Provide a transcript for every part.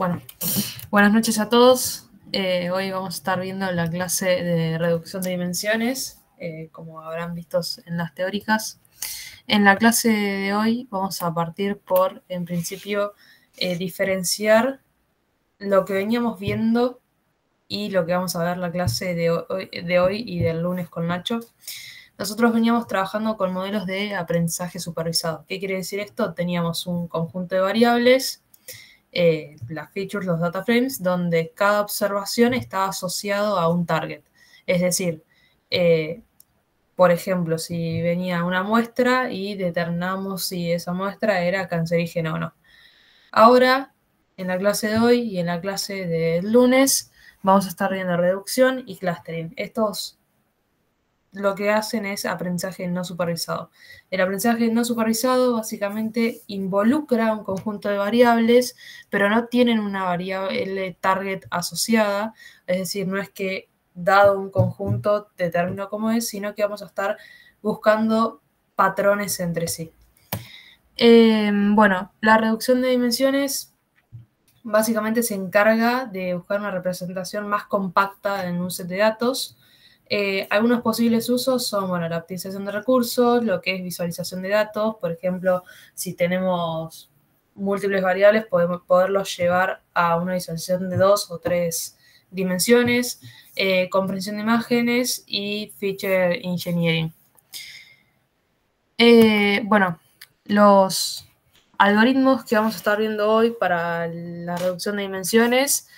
Bueno, buenas noches a todos. Hoy vamos a estar viendo la clase de reducción de dimensiones, como habrán visto en las teóricas. En la clase de hoy vamos a partir por, en principio, diferenciar lo que veníamos viendo y lo que vamos a ver la clase de hoy y del lunes con Nacho. Nosotros veníamos trabajando con modelos de aprendizaje supervisado. ¿Qué quiere decir esto? Teníamos un conjunto de variables, las features, los data frames, donde cada observación está asociado a un target. Es decir, por ejemplo, si venía una muestra y determinamos si esa muestra era cancerígena o no. Ahora, en la clase de hoy y en la clase del lunes, vamos a estar viendo reducción y clustering. Estos lo que hacen es aprendizaje no supervisado. El aprendizaje no supervisado básicamente involucra un conjunto de variables, pero no tienen una variable target asociada, es decir, no es que dado un conjunto determino cómo es, sino que vamos a estar buscando patrones entre sí. Bueno, la reducción de dimensiones básicamente se encarga de buscar una representación más compacta en un set de datos. Algunos posibles usos son, bueno, la optimización de recursos, lo que es visualización de datos. Por ejemplo, si tenemos múltiples variables, podemos poderlos llevar a una visualización de 2 o 3 dimensiones, comprensión de imágenes y feature engineering. Bueno, los algoritmos que vamos a estar viendo hoy para la reducción de dimensiones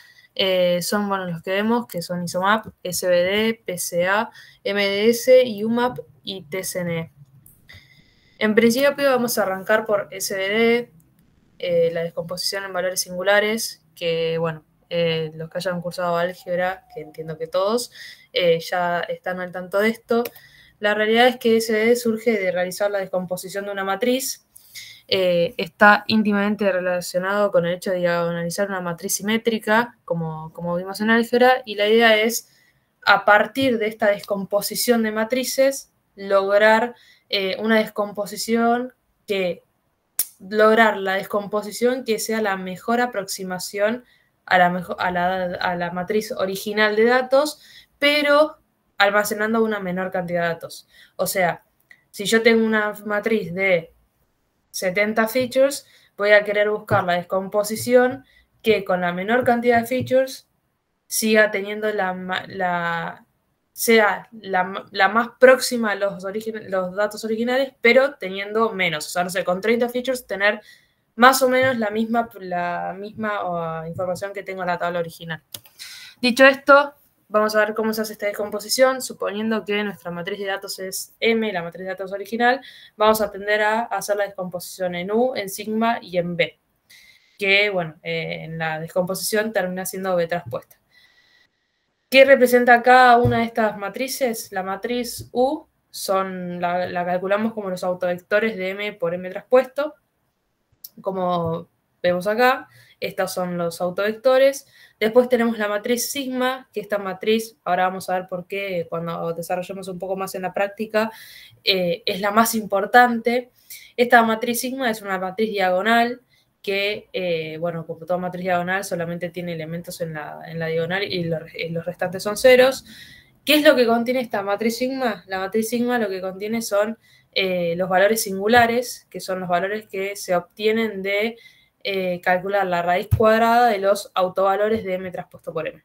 son, bueno, los que vemos, que son ISOMAP, SVD, PCA, MDS, UMAP y TCNE. En principio vamos a arrancar por SVD, la descomposición en valores singulares, que, bueno, los que hayan cursado álgebra, que entiendo que todos, ya están al tanto de esto. La realidad es que SVD surge de realizar la descomposición de una matriz. Está íntimamente relacionado con el hecho de diagonalizar una matriz simétrica, como vimos en álgebra, y la idea es, a partir de esta descomposición de matrices, lograr una descomposición lograr la descomposición que sea la mejor aproximación a la matriz original de datos, pero almacenando una menor cantidad de datos. O sea, si yo tengo una matriz de 70 features, voy a querer buscar la descomposición que con la menor cantidad de features siga teniendo sea la más próxima a los datos originales, pero teniendo menos. O sea, no sé, con 30 features tener más o menos la misma información que tengo en la tabla original. Dicho esto, vamos a ver cómo se hace esta descomposición. Suponiendo que nuestra matriz de datos es M, la matriz de datos original, vamos a tender a hacer la descomposición en U, en sigma y en B, que, bueno, en la descomposición termina siendo B transpuesta. ¿Qué representa cada una de estas matrices? La matriz U la calculamos como los autovectores de M por M transpuesto, como vemos acá. Estos son los autovectores. Después tenemos la matriz sigma, que esta matriz, ahora vamos a ver por qué cuando desarrollemos un poco más en la práctica, es la más importante. Esta matriz sigma es una matriz diagonal que, bueno, como toda matriz diagonal, solamente tiene elementos en la diagonal y los restantes son ceros. ¿Qué es lo que contiene esta matriz sigma? La matriz sigma lo que contiene son los valores singulares, que son los valores que se obtienen de calcular la raíz cuadrada de los autovalores de M transpuesto por M.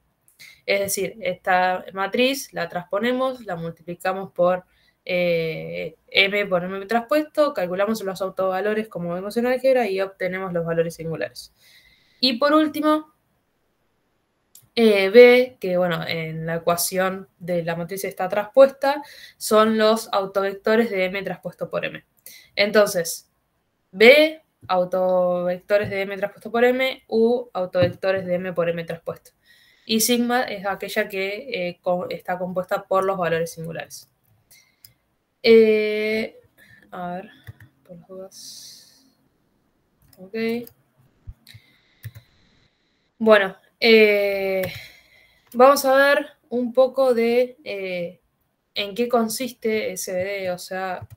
Es decir, esta matriz la transponemos, la multiplicamos por M por M transpuesto, calculamos los autovalores como vemos en álgebra y obtenemos los valores singulares. Y por último, B, que, bueno, en la ecuación de la matriz está transpuesta, son los autovectores de M transpuesto por M. Entonces, B, autovectores de M transpuesto por M, U, autovectores de M por M transpuesto. Y sigma es aquella que está compuesta por los valores singulares. A ver, por las dudas. Ok. Bueno, vamos a ver un poco de en qué consiste SVD, o sea,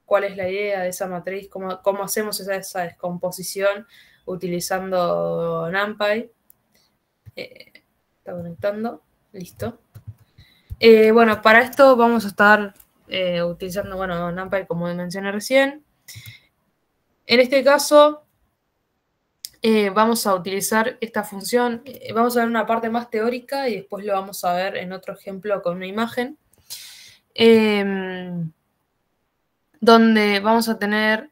cuál es la idea de esa matriz, cómo hacemos esa descomposición utilizando NumPy. Está conectando, listo. Bueno, para esto vamos a estar utilizando, bueno, NumPy como mencioné recién. En este caso, vamos a utilizar esta función. Vamos a ver una parte más teórica y después lo vamos a ver en otro ejemplo con una imagen. Donde vamos a tener,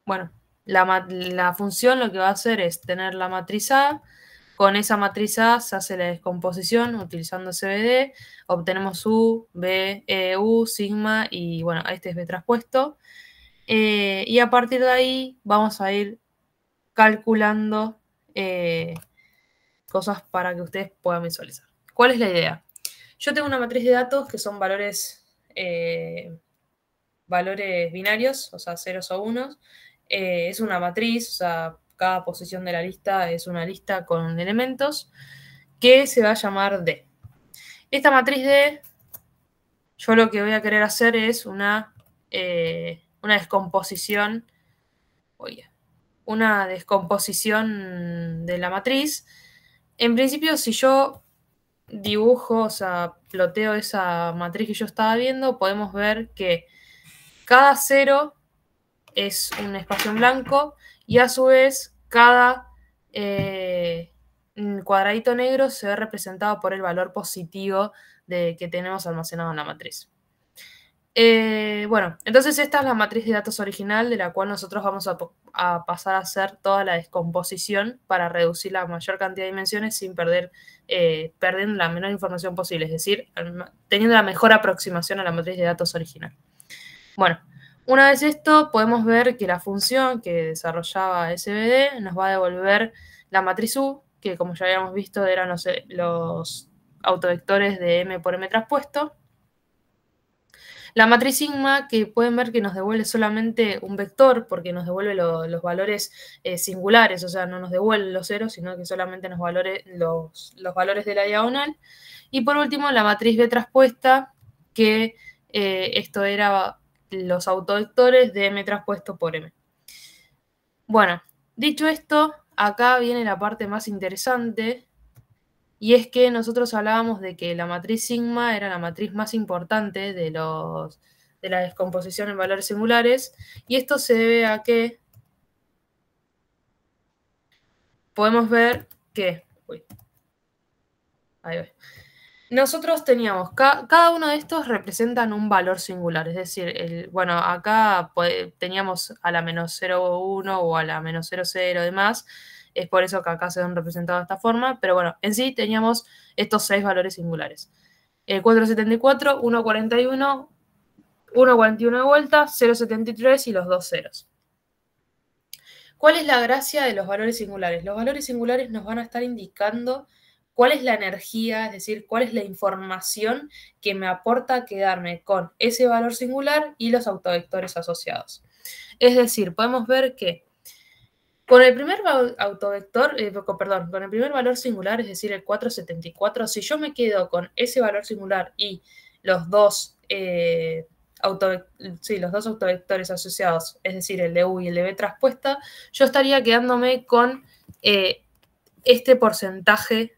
bueno, la función lo que va a hacer es tener la matriz A. Con esa matriz A se hace la descomposición utilizando CBD. Obtenemos U, B, E, U, sigma y bueno, este es B traspuesto. Y a partir de ahí vamos a ir calculando cosas para que ustedes puedan visualizar. ¿Cuál es la idea? Yo tengo una matriz de datos que son valores binarios, o sea, ceros o unos. Es una matriz, o sea, cada posición de la lista es una lista con elementos que se va a llamar D. Esta matriz D, yo lo que voy a querer hacer es una descomposición, una descomposición de la matriz. En principio, si yo dibujo, o sea, ploteo esa matriz que yo estaba viendo, podemos ver que cada cero es un espacio en blanco y a su vez cada cuadradito negro se ve representado por el valor positivo que tenemos almacenado en la matriz. Bueno, entonces esta es la matriz de datos original de la cual nosotros vamos a pasar a hacer toda la descomposición para reducir la mayor cantidad de dimensiones sin perdiendo la menor información posible, es decir, teniendo la mejor aproximación a la matriz de datos original. Bueno, una vez esto, podemos ver que la función que desarrollaba SVD nos va a devolver la matriz U, que como ya habíamos visto eran los autovectores de M por M traspuesto. La matriz sigma, que pueden ver que nos devuelve solamente un vector, porque nos devuelve los valores singulares, o sea, no nos devuelve los ceros, sino que solamente nos los valores de la diagonal. Y por último, la matriz B traspuesta, que esto era los autovectores de M traspuesto por M. Bueno, dicho esto, acá viene la parte más interesante, y es que nosotros hablábamos de que la matriz sigma era la matriz más importante de la descomposición en valores singulares, y esto se debe a que podemos ver que... ahí va. Nosotros teníamos, cada uno de estos representan un valor singular, es decir, bueno, acá teníamos a la menos 0,1 o a la menos 0,0 y demás, es por eso que acá se han representado de esta forma, pero bueno, en sí teníamos estos 6 valores singulares. 474, 1,41, 1,41 de vuelta, 0,73 y los dos ceros. ¿Cuál es la gracia de los valores singulares? Los valores singulares nos van a estar indicando cuál es la energía, es decir, cuál es la información que me aporta quedarme con ese valor singular y los autovectores asociados. Es decir, podemos ver que con el primer autovector, con el primer valor singular, es decir, el 474, si yo me quedo con ese valor singular y los dos autovectores asociados, es decir, el de U y el de B traspuesta, yo estaría quedándome con este porcentaje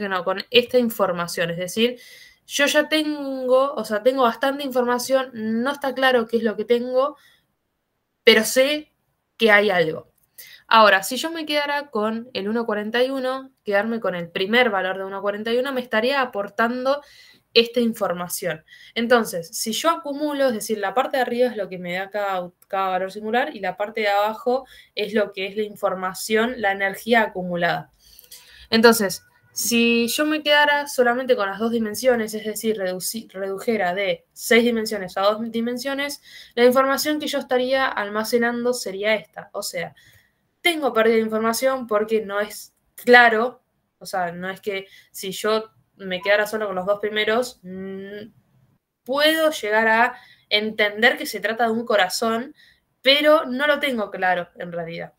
no, con esta información, es decir, yo ya tengo, o sea, tengo bastante información, no está claro qué es lo que tengo, pero sé que hay algo. Ahora, si yo me quedara con el 1,41, quedarme con el primer valor de 1,41 me estaría aportando esta información. Entonces, si yo acumulo, es decir, la parte de arriba es lo que me da cada valor singular y la parte de abajo es lo que es la información, la energía acumulada. Entonces, si yo me quedara solamente con las dos dimensiones, es decir, redujera de 6 dimensiones a 2 dimensiones, la información que yo estaría almacenando sería esta. O sea, tengo pérdida de información porque no es claro, o sea, no es que si yo me quedara solo con los dos primeros, puedo llegar a entender que se trata de un corazón, pero no lo tengo claro en realidad.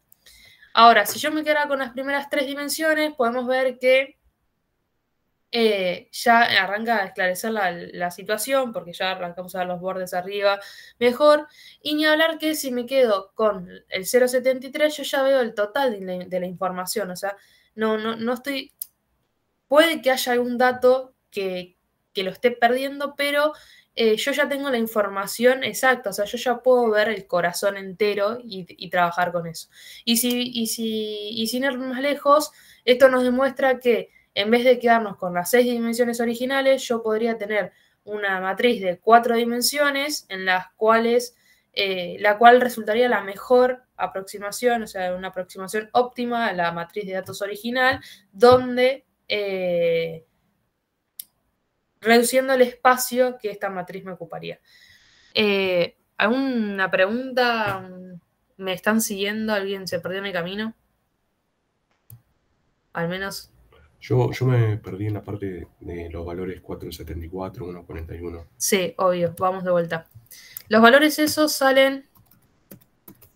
Ahora, si yo me quedara con las primeras 3 dimensiones, podemos ver que ya arranca a esclarecer la situación, porque ya arrancamos a ver los bordes arriba mejor, y ni hablar que si me quedo con el 0,73, yo ya veo el total de la información, o sea, no estoy, puede que haya algún dato que lo esté perdiendo, pero yo ya tengo la información exacta, o sea, yo ya puedo ver el corazón entero y trabajar con eso. Y sin ir más lejos, esto nos demuestra que en vez de quedarnos con las 6 dimensiones originales, yo podría tener una matriz de 4 dimensiones en las cuales, la cual resultaría la mejor aproximación, o sea, una aproximación óptima a la matriz de datos original, donde reduciendo el espacio que esta matriz me ocuparía. ¿Alguna pregunta? ¿Me están siguiendo? ¿Alguien se perdió en el camino? Al menos. Yo me perdí en la parte de los valores 4,74, 1,41. Sí, obvio, vamos de vuelta. Los valores esos salen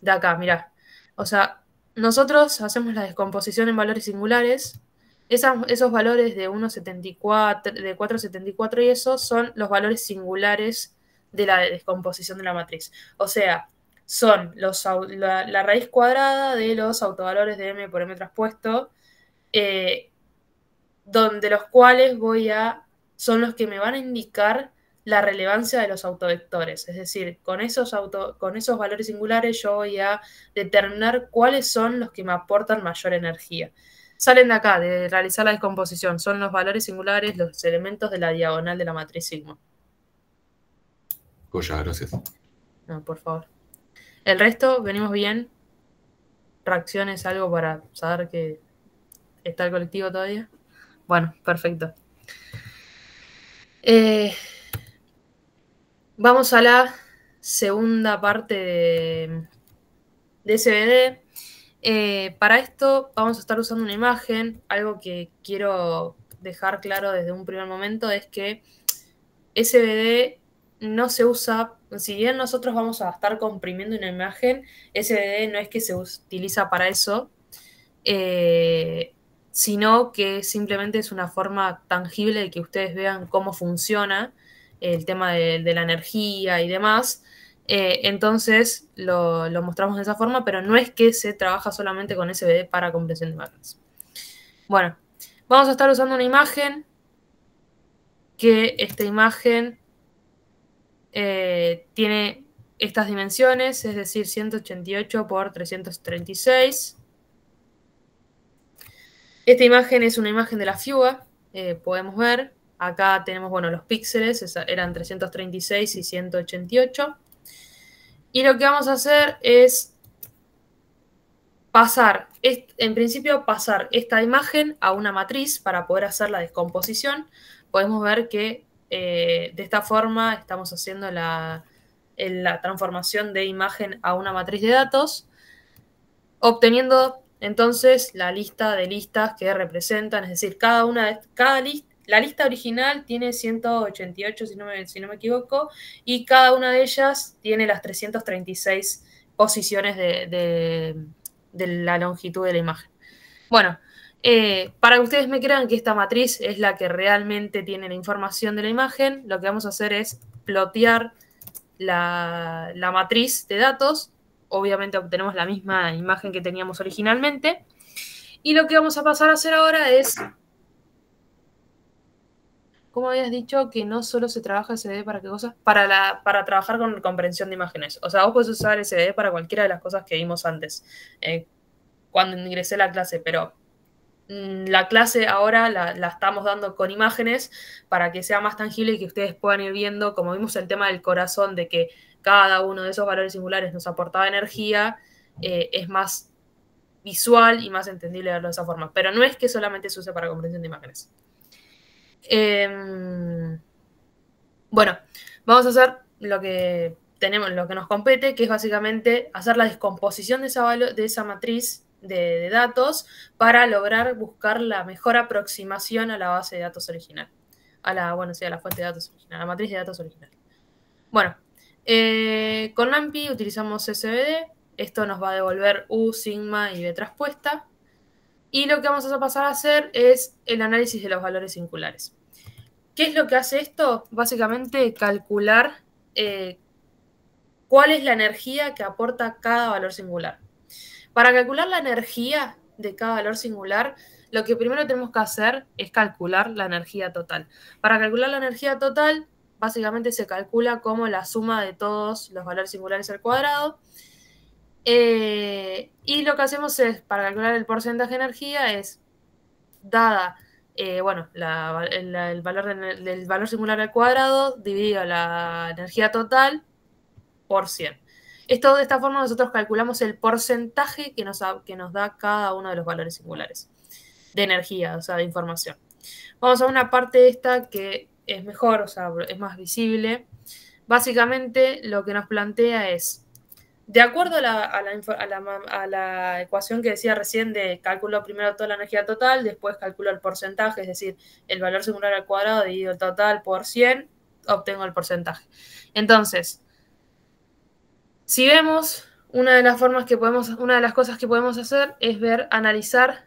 de acá, mirá. O sea, nosotros hacemos la descomposición en valores singulares. Esos valores de 1,74, de 4,74 y eso son los valores singulares de la descomposición de la matriz. O sea, son la raíz cuadrada de los autovalores de m por m traspuesto, donde los cuales son los que me van a indicar la relevancia de los autovectores. Es decir, con esos valores singulares yo voy a determinar cuáles son los que me aportan mayor energía. Salen de acá, de realizar la descomposición. Son los valores singulares, los elementos de la diagonal de la matriz sigma. Goya, gracias. No, por favor. El resto, venimos bien. Reacciones, algo para saber que está el colectivo todavía. Bueno, perfecto. Vamos a la segunda parte de SVD. Para esto vamos a estar usando una imagen. Algo que quiero dejar claro desde un primer momento es que SVD no se usa, si bien nosotros vamos a estar comprimiendo una imagen, SVD no es que se utiliza para eso, sino que simplemente es una forma tangible de que ustedes vean cómo funciona el tema de la energía y demás. Entonces lo mostramos de esa forma, pero no es que se trabaja solamente con SVD para compresión de imágenes. Bueno, vamos a estar usando una imagen, que esta imagen tiene estas dimensiones, es decir, 188 por 336. Esta imagen es una imagen de la fuga, podemos ver. Acá tenemos, bueno, los píxeles, eran 336 y 188. Y lo que vamos a hacer es en principio pasar esta imagen a una matriz para poder hacer la descomposición. Podemos ver que de esta forma estamos haciendo la transformación de imagen a una matriz de datos, obteniendo entonces la lista de listas que representan, es decir, la lista original tiene 188, si no me equivoco, y cada una de ellas tiene las 336 posiciones de la longitud de la imagen. Bueno, para que ustedes me crean que esta matriz es la que realmente tiene la información de la imagen, lo que vamos a hacer es plotear la matriz de datos. Obviamente obtenemos la misma imagen que teníamos originalmente. Y lo que vamos a pasar a hacer ahora es, ¿cómo habías dicho que no solo se trabaja SVD para qué cosas? Para trabajar con comprensión de imágenes. O sea, vos podés usar SVD para cualquiera de las cosas que vimos antes, cuando ingresé a la clase, pero la clase ahora la estamos dando con imágenes para que sea más tangible y que ustedes puedan ir viendo, como vimos el tema del corazón, de que cada uno de esos valores singulares nos aportaba energía, es más visual y más entendible verlo de esa forma. Pero no es que solamente se use para comprensión de imágenes. Bueno, vamos a hacer lo que nos compete, que es básicamente hacer la descomposición de esa matriz de datos para lograr buscar la mejor aproximación a la base de datos original. A la fuente de datos original, a la matriz de datos original. Bueno, con NumPy utilizamos SVD. Esto nos va a devolver U, sigma y B traspuesta. Y lo que vamos a pasar a hacer es el análisis de los valores singulares. ¿Qué es lo que hace esto? Básicamente calcular cuál es la energía que aporta cada valor singular. Para calcular la energía de cada valor singular, lo que primero tenemos que hacer es calcular la energía total. Para calcular la energía total, básicamente se calcula como la suma de todos los valores singulares al cuadrado. Y lo que hacemos es, para calcular el porcentaje de energía, es dada bueno, el valor del valor singular al cuadrado dividido la energía total por 100. Esto, de esta forma nosotros calculamos el porcentaje que nos da cada uno de los valores singulares de energía, o sea, de información. Vamos a una parte de esta que es mejor, o sea, es más visible. Básicamente lo que nos plantea es, de acuerdo a la ecuación que decía recién de cálculo primero toda la energía total, después calculo el porcentaje, es decir, el valor singular al cuadrado dividido el total por 100, obtengo el porcentaje. Entonces, si vemos, una de las cosas que podemos hacer es analizar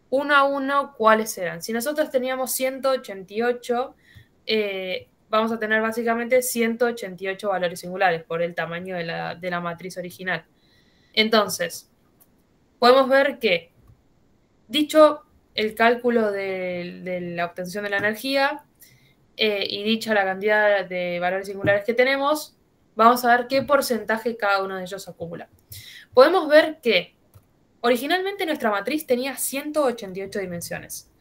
uno a uno cuáles eran. Si nosotros teníamos 188, vamos a tener básicamente 188 valores singulares por el tamaño de la matriz original. Entonces, podemos ver que, dicho el cálculo de la obtención de la energía y dicha la cantidad de valores singulares que tenemos, vamos a ver qué porcentaje cada uno de ellos acumula. Podemos ver que originalmente nuestra matriz tenía 188 dimensiones.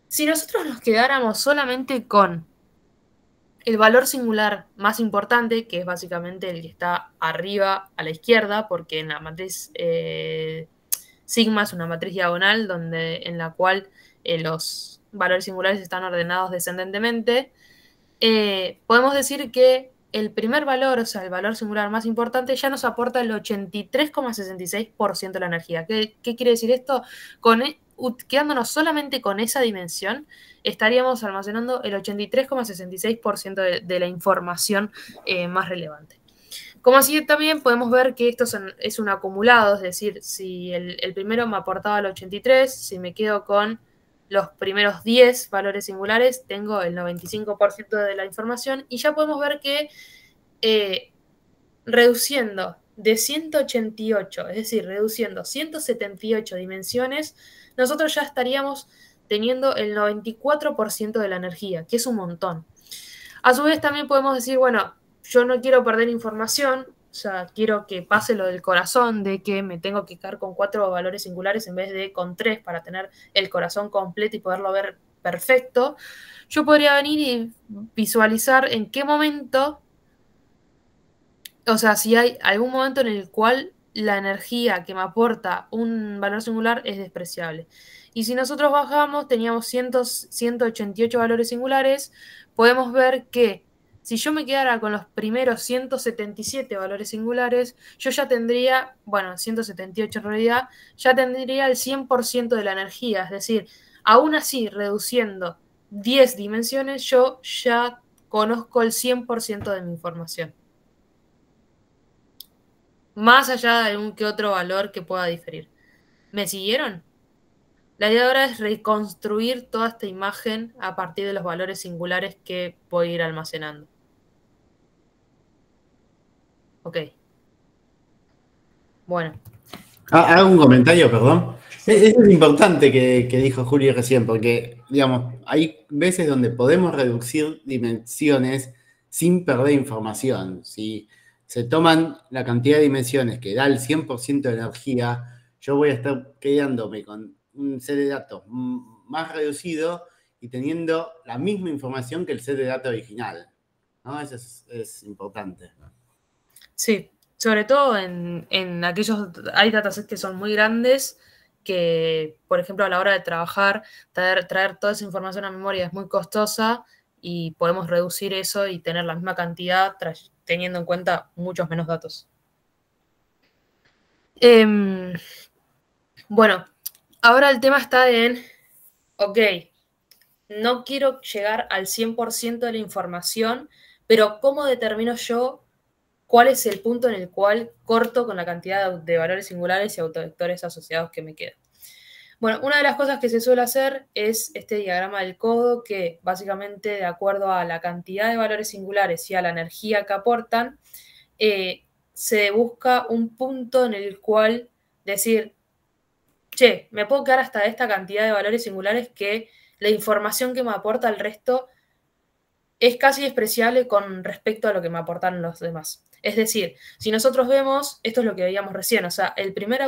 Si nosotros nos quedáramos solamente con el valor singular más importante, que es básicamente el que está arriba a la izquierda, porque en la matriz sigma es una matriz diagonal en la cual los valores singulares están ordenados descendentemente, podemos decir que el primer valor, o sea, el valor singular más importante, ya nos aporta el 83,66% de la energía. ¿Qué quiere decir esto? Quedándonos solamente con esa dimensión, estaríamos almacenando el 83,66% de la información más relevante. Como así también podemos ver que esto es un acumulado, es decir, si el primero me aportaba el 83, si me quedo con los primeros 10 valores singulares, tengo el 95% de la información y ya podemos ver que reduciendo de 188, es decir, reduciendo 178 dimensiones, nosotros ya estaríamos teniendo el 94% de la energía, que es un montón. A su vez también podemos decir, bueno, yo no quiero perder información, o sea, quiero que pase lo del corazón, de que me tengo que quedar con 4 valores singulares en vez de con 3 para tener el corazón completo y poderlo ver perfecto. Yo podría venir y visualizar en qué momento, o sea, si hay algún momento en el cual la energía que me aporta un valor singular es despreciable. Y si nosotros bajamos, teníamos 188 valores singulares, podemos ver que si yo me quedara con los primeros 177 valores singulares, yo ya tendría, bueno, 178 en realidad, ya tendría el 100% de la energía. Es decir, aún así, reduciendo 10 dimensiones, yo ya conozco el 100% de mi información. Más allá de un que otro valor que pueda diferir. ¿Me siguieron? La idea ahora es reconstruir toda esta imagen a partir de los valores singulares que voy a ir almacenando. Ok. Bueno. Hago un comentario, perdón. Eso es importante que dijo Julio recién, porque, digamos, hay veces donde podemos reducir dimensiones sin perder información. Si se toman la cantidad de dimensiones que da el 100% de energía, yo voy a estar quedándome con un set de datos más reducido y teniendo la misma información que el set de datos original, ¿no? Eso es importante. Sí, sobre todo en aquellos, hay datasets que son muy grandes, que, por ejemplo, a la hora de trabajar, traer toda esa información a memoria es muy costosa y podemos reducir eso y tener la misma cantidad teniendo en cuenta muchos menos datos. Bueno, ahora el tema está en, ok, no quiero llegar al 100% de la información, pero ¿cómo determino yo cuál es el punto en el cual corto con la cantidad de valores singulares y autovectores asociados que me quedan? Bueno, una de las cosas que se suele hacer es este diagrama del codo, que básicamente, de acuerdo a la cantidad de valores singulares y a la energía que aportan, se busca un punto en el cual decir, che, me puedo quedar hasta esta cantidad de valores singulares que la información que me aporta el resto es casi despreciable con respecto a lo que me aportan los demás. Es decir, si nosotros vemos, esto es lo que veíamos recién, o sea, el primer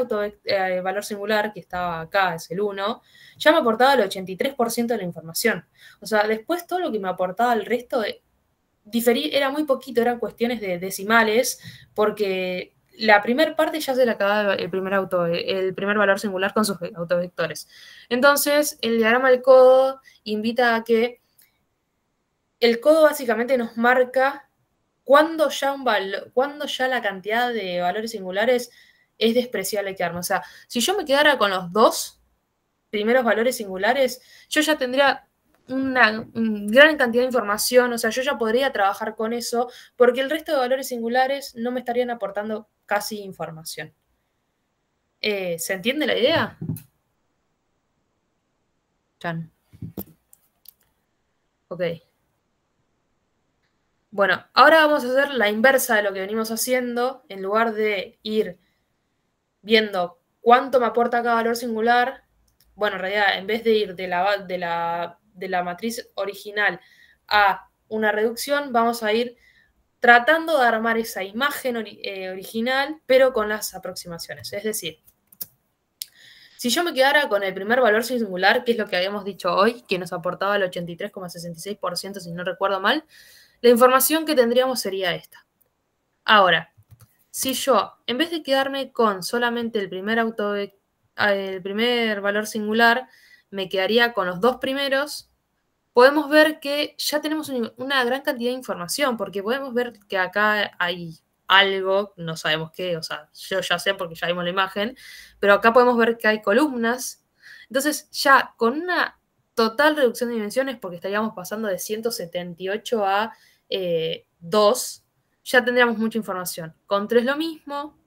valor singular que estaba acá, es el 1, ya me aportaba el 83% de la información. O sea, después todo lo que me aportaba el resto era muy poquito, eran cuestiones de decimales, porque la primera parte ya se le acababa el primer valor singular con sus autovectores. Entonces, el diagrama del codo invita a que el codo básicamente nos marca cuando ya la cantidad de valores singulares es despreciable quedarme. O sea, si yo me quedara con los 2 primeros valores singulares, yo ya tendría una gran cantidad de información, o sea, yo ya podría trabajar con eso, porque el resto de valores singulares no me estarían aportando casi información. ¿Se entiende la idea? Chan. Ok. Bueno, ahora vamos a hacer la inversa de lo que venimos haciendo. En lugar de ir viendo cuánto me aporta cada valor singular, bueno, en realidad, en vez de ir de la matriz original a una reducción, vamos a ir tratando de armar esa imagen original, pero con las aproximaciones. Es decir, si yo me quedara con el primer valor singular, que es lo que habíamos dicho hoy, que nos aportaba el 83,66%, si no recuerdo mal, la información que tendríamos sería esta. Ahora, si yo, en vez de quedarme con solamente el primer valor singular, me quedaría con los 2 primeros, podemos ver que ya tenemos una gran cantidad de información, porque podemos ver que acá hay algo, no sabemos qué, o sea, yo ya sé porque ya vimos la imagen, pero acá podemos ver que hay columnas. Entonces, ya con una total reducción de dimensiones, porque estaríamos pasando de 178 a 2, ya tendríamos mucha información. Con 3 lo mismo,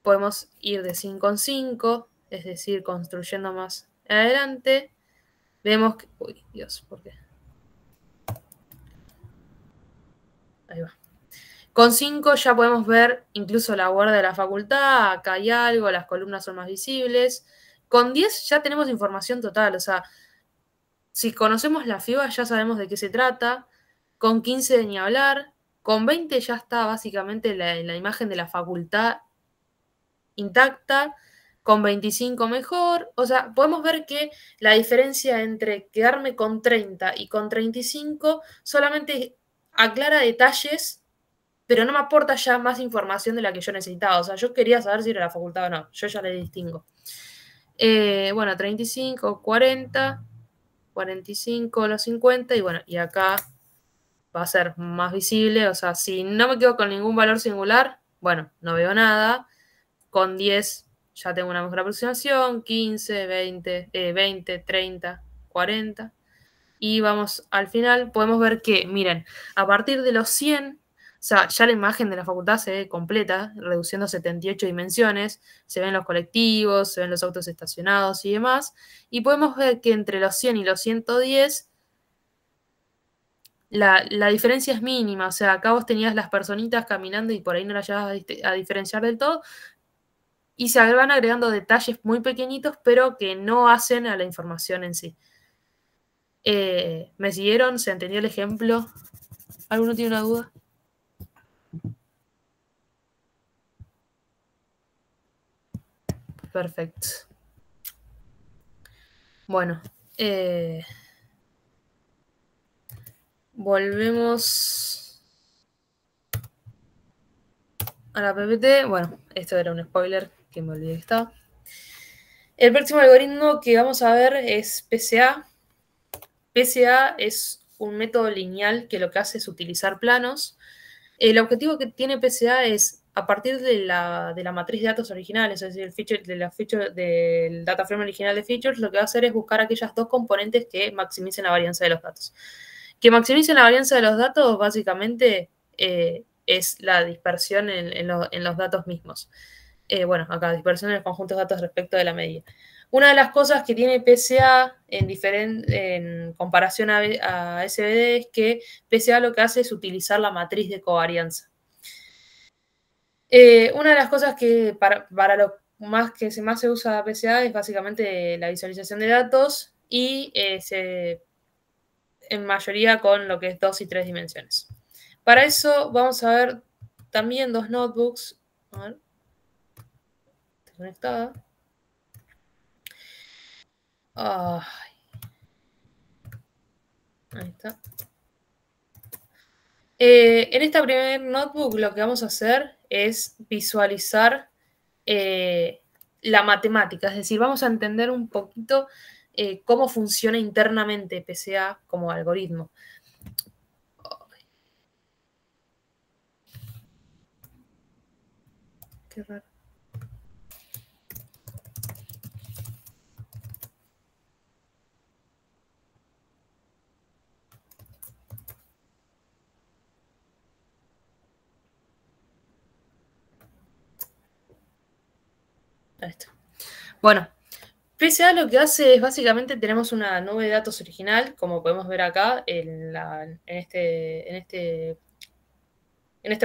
podemos ir de 5 en 5, es decir, construyendo más adelante. Vemos que... Uy, Dios, ¿por qué? Ahí va. Con 5 ya podemos ver incluso la guardia de la facultad, acá hay algo, las columnas son más visibles. Con 10 ya tenemos información total, o sea, si conocemos la FIBA ya sabemos de qué se trata. Con 15 ni hablar. Con 20 ya está básicamente la imagen de la facultad intacta. Con 25 mejor. O sea, podemos ver que la diferencia entre quedarme con 30 y con 35 solamente aclara detalles, pero no me aporta ya más información de la que yo necesitaba. O sea, yo quería saber si era la facultad o no. Yo ya le distingo. Bueno, 35, 40, 45, los 50, y bueno, y acá va a ser más visible. O sea, si no me quedo con ningún valor singular, bueno, no veo nada. Con 10 ya tengo una mejor aproximación, 15, 20, 30, 40. Y vamos al final, podemos ver que, miren, a partir de los 100, o sea, ya la imagen de la facultad se ve completa, reduciendo 78 dimensiones, se ven los colectivos, se ven los autos estacionados y demás, y podemos ver que entre los 100 y los 110, la diferencia es mínima. O sea, acá vos tenías las personitas caminando y por ahí no las llevas a diferenciar del todo, y se van agregando detalles muy pequeñitos, pero que no hacen a la información en sí. ¿Me siguieron? ¿Se entendió el ejemplo? ¿Alguno tiene una duda? Perfecto. Bueno, volvemos a la PPT. Bueno, esto era un spoiler que me olvidé que estaba. El próximo algoritmo que vamos a ver es PCA. PCA es un método lineal que lo que hace es utilizar planos. El objetivo que tiene PCA es, a partir de la matriz de datos originales, es decir, del data frame original de features, lo que va a hacer es buscar aquellas 2 componentes que maximicen la varianza de los datos. Que maximicen la varianza de los datos, básicamente, es la dispersión en los datos mismos. Bueno, acá, dispersión en el conjunto de datos respecto de la media. Una de las cosas que tiene PCA en comparación a SVD es que PCA lo que hace es utilizar la matriz de covarianza. Una de las cosas que para lo más que más se usa PCA es básicamente la visualización de datos y en mayoría con lo que es 2 y 3 dimensiones. Para eso vamos a ver también dos notebooks. A ver. Está conectada. Ay. Ahí está. En esta primer notebook lo que vamos a hacer es visualizar la matemática, es decir, vamos a entender un poquito cómo funciona internamente PCA como algoritmo. Qué raro. Ahí está. Bueno, PCA lo que hace es básicamente tenemos una nube de datos original, como podemos ver acá en este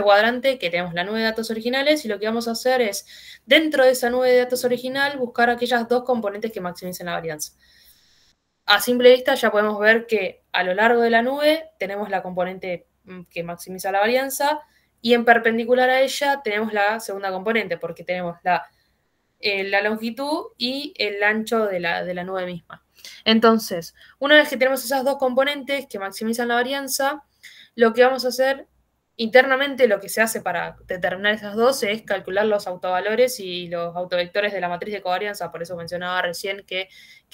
cuadrante, que tenemos la nube de datos originales, y lo que vamos a hacer es, dentro de esa nube de datos original, buscar aquellas dos componentes que maximicen la varianza. A simple vista ya podemos ver que a lo largo de la nube tenemos la componente que maximiza la varianza, y en perpendicular a ella tenemos la segunda componente, porque tenemos la longitud y el ancho de la nube misma. Entonces, una vez que tenemos esas dos componentes que maximizan la varianza, lo que vamos a hacer internamente, lo que se hace para determinar esas dos es calcular los autovalores y los autovectores de la matriz de covarianza, por eso mencionaba recién que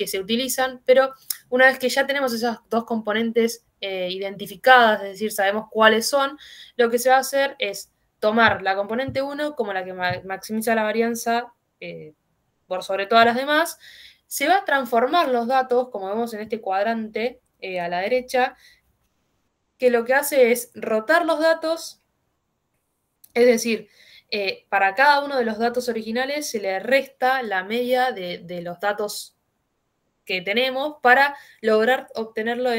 se utilizan, pero una vez que ya tenemos esas dos componentes identificadas, es decir, sabemos cuáles son, lo que se va a hacer es tomar la componente 1 como la que maximiza la varianza por sobre todas las demás, se va a transformar los datos, como vemos en este cuadrante a la derecha, que lo que hace es rotar los datos, es decir, para cada uno de los datos originales se le resta la media de los datos que tenemos para lograr obtenerlo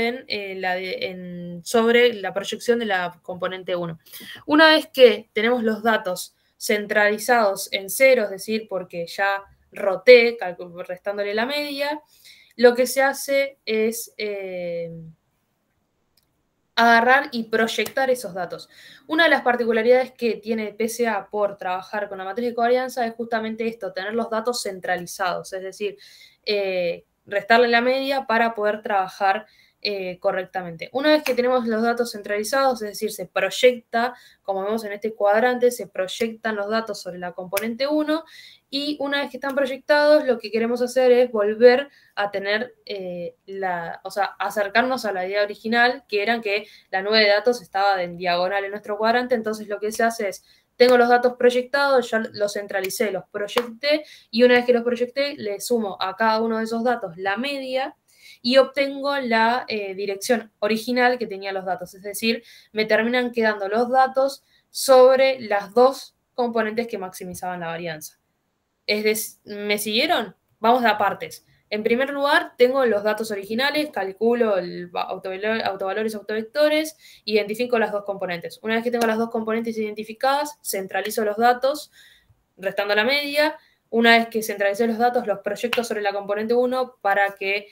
sobre la proyección de la componente 1. Una vez que tenemos los datos centralizados en cero, es decir, porque ya roté, restándole la media, lo que se hace es agarrar y proyectar esos datos. Una de las particularidades que tiene PCA por trabajar con la matriz de covarianza es justamente esto, tener los datos centralizados, es decir, restarle la media para poder trabajar correctamente. Una vez que tenemos los datos centralizados, es decir, se proyecta, como vemos en este cuadrante, se proyectan los datos sobre la componente 1 y una vez que están proyectados, lo que queremos hacer es volver a tener, o sea, acercarnos a la idea original, que era que la nube de datos estaba en diagonal en nuestro cuadrante, entonces lo que se hace es, tengo los datos proyectados, ya los centralicé, los proyecté, y una vez que los proyecté, le sumo a cada uno de esos datos la media, y obtengo la dirección original que tenía los datos, es decir, me terminan quedando los datos sobre las dos componentes que maximizaban la varianza. ¿Me siguieron? Vamos a partes. En primer lugar, tengo los datos originales, calculo el autovalores, autovectores, identifico las dos componentes. Una vez que tengo las dos componentes identificadas, centralizo los datos, restando la media. Una vez que centralicé los datos, los proyecto sobre la componente 1 para que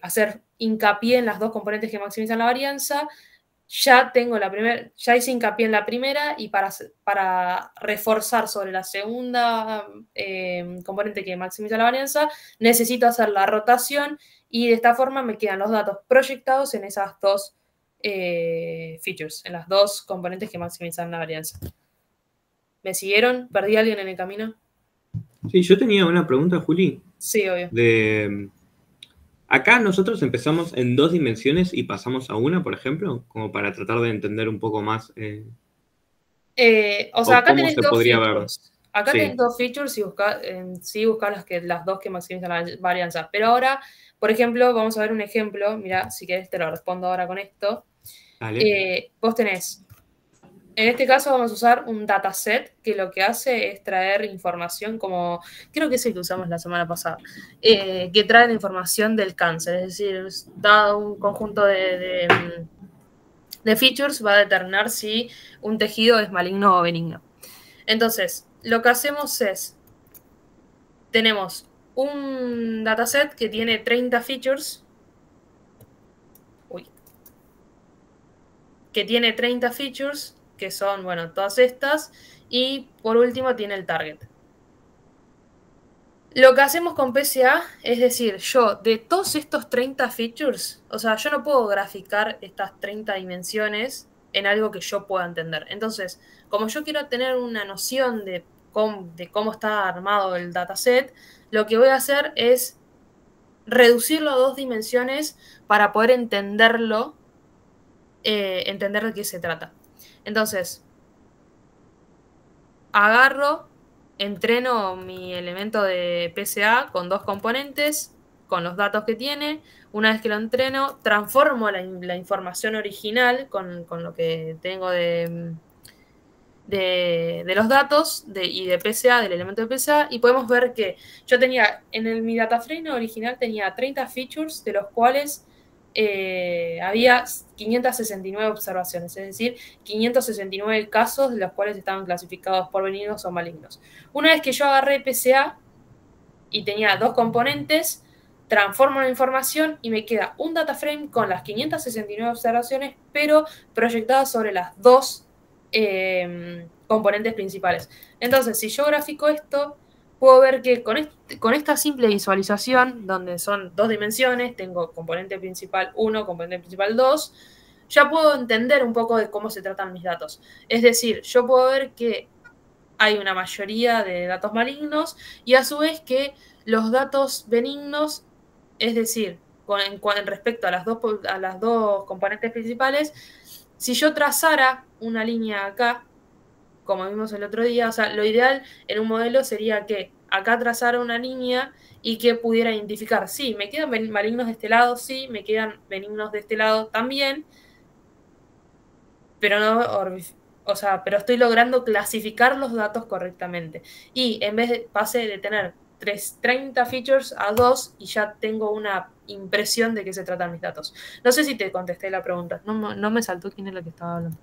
hacer hincapié en las dos componentes que maximizan la varianza. Ya tengo ya hice hincapié en la primera y para reforzar sobre la segunda componente que maximiza la varianza, necesito hacer la rotación y de esta forma me quedan los datos proyectados en esas dos features, en las dos componentes que maximizan la varianza. ¿Me siguieron? ¿Perdí a alguien en el camino? Sí, yo tenía una pregunta, Juli. Sí, obvio. Acá nosotros empezamos en 2 dimensiones y pasamos a una, por ejemplo, como para tratar de entender un poco más. O sea, acá cómo tenés se dos podría features. Acá Sí. tenés dos features y buscar las dos que maximizan la varianza. Pero ahora, por ejemplo, vamos a ver un ejemplo. Mira, si querés te lo respondo ahora con esto. Dale. Vos tenés En este caso vamos a usar un dataset que lo que hace es traer información como, creo que es el que usamos la semana pasada, que trae la información del cáncer, es decir, dado un conjunto de features va a determinar si un tejido es maligno o benigno. Entonces, lo que hacemos es, tenemos un dataset que tiene 30 features, que son, bueno, todas estas, y por último tiene el target. Lo que hacemos con PCA es decir, yo de todos estos 30 features, o sea, yo no puedo graficar estas 30 dimensiones en algo que yo pueda entender. Entonces, como yo quiero tener una noción de cómo está armado el dataset, lo que voy a hacer es reducirlo a 2 dimensiones para poder entenderlo, entender de qué se trata. Entonces, agarro, entreno mi elemento de PCA con 2 componentes, con los datos que tiene. Una vez que lo entreno, transformo la información original con lo que tengo de los datos y de PCA, del elemento de PCA, y podemos ver que yo tenía, mi dataframe original tenía 30 features, de los cuales había 569 observaciones, es decir, 569 casos de los cuales estaban clasificados por benignos o malignos. Una vez que yo agarré PCA y tenía 2 componentes, transformo la información y me queda un data frame con las 569 observaciones, pero proyectadas sobre las 2 componentes principales. Entonces, si yo grafico esto, puedo ver que con esta simple visualización, donde son 2 dimensiones, tengo componente principal 1, componente principal 2, ya puedo entender un poco de cómo se tratan mis datos. Es decir, yo puedo ver que hay una mayoría de datos malignos y a su vez que los datos benignos, es decir, en respecto a las dos componentes principales, si yo trazara una línea acá, como vimos el otro día, o sea, lo ideal en un modelo sería que acá trazara una línea y que pudiera identificar, sí, me quedan malignos de este lado, sí, me quedan benignos de este lado también, pero no, o sea, pero estoy logrando clasificar los datos correctamente. Y en vez de pase de tener 30 features a 2 y ya tengo una impresión de qué se tratan mis datos. No sé si te contesté la pregunta. No me saltó quién es la que estaba hablando.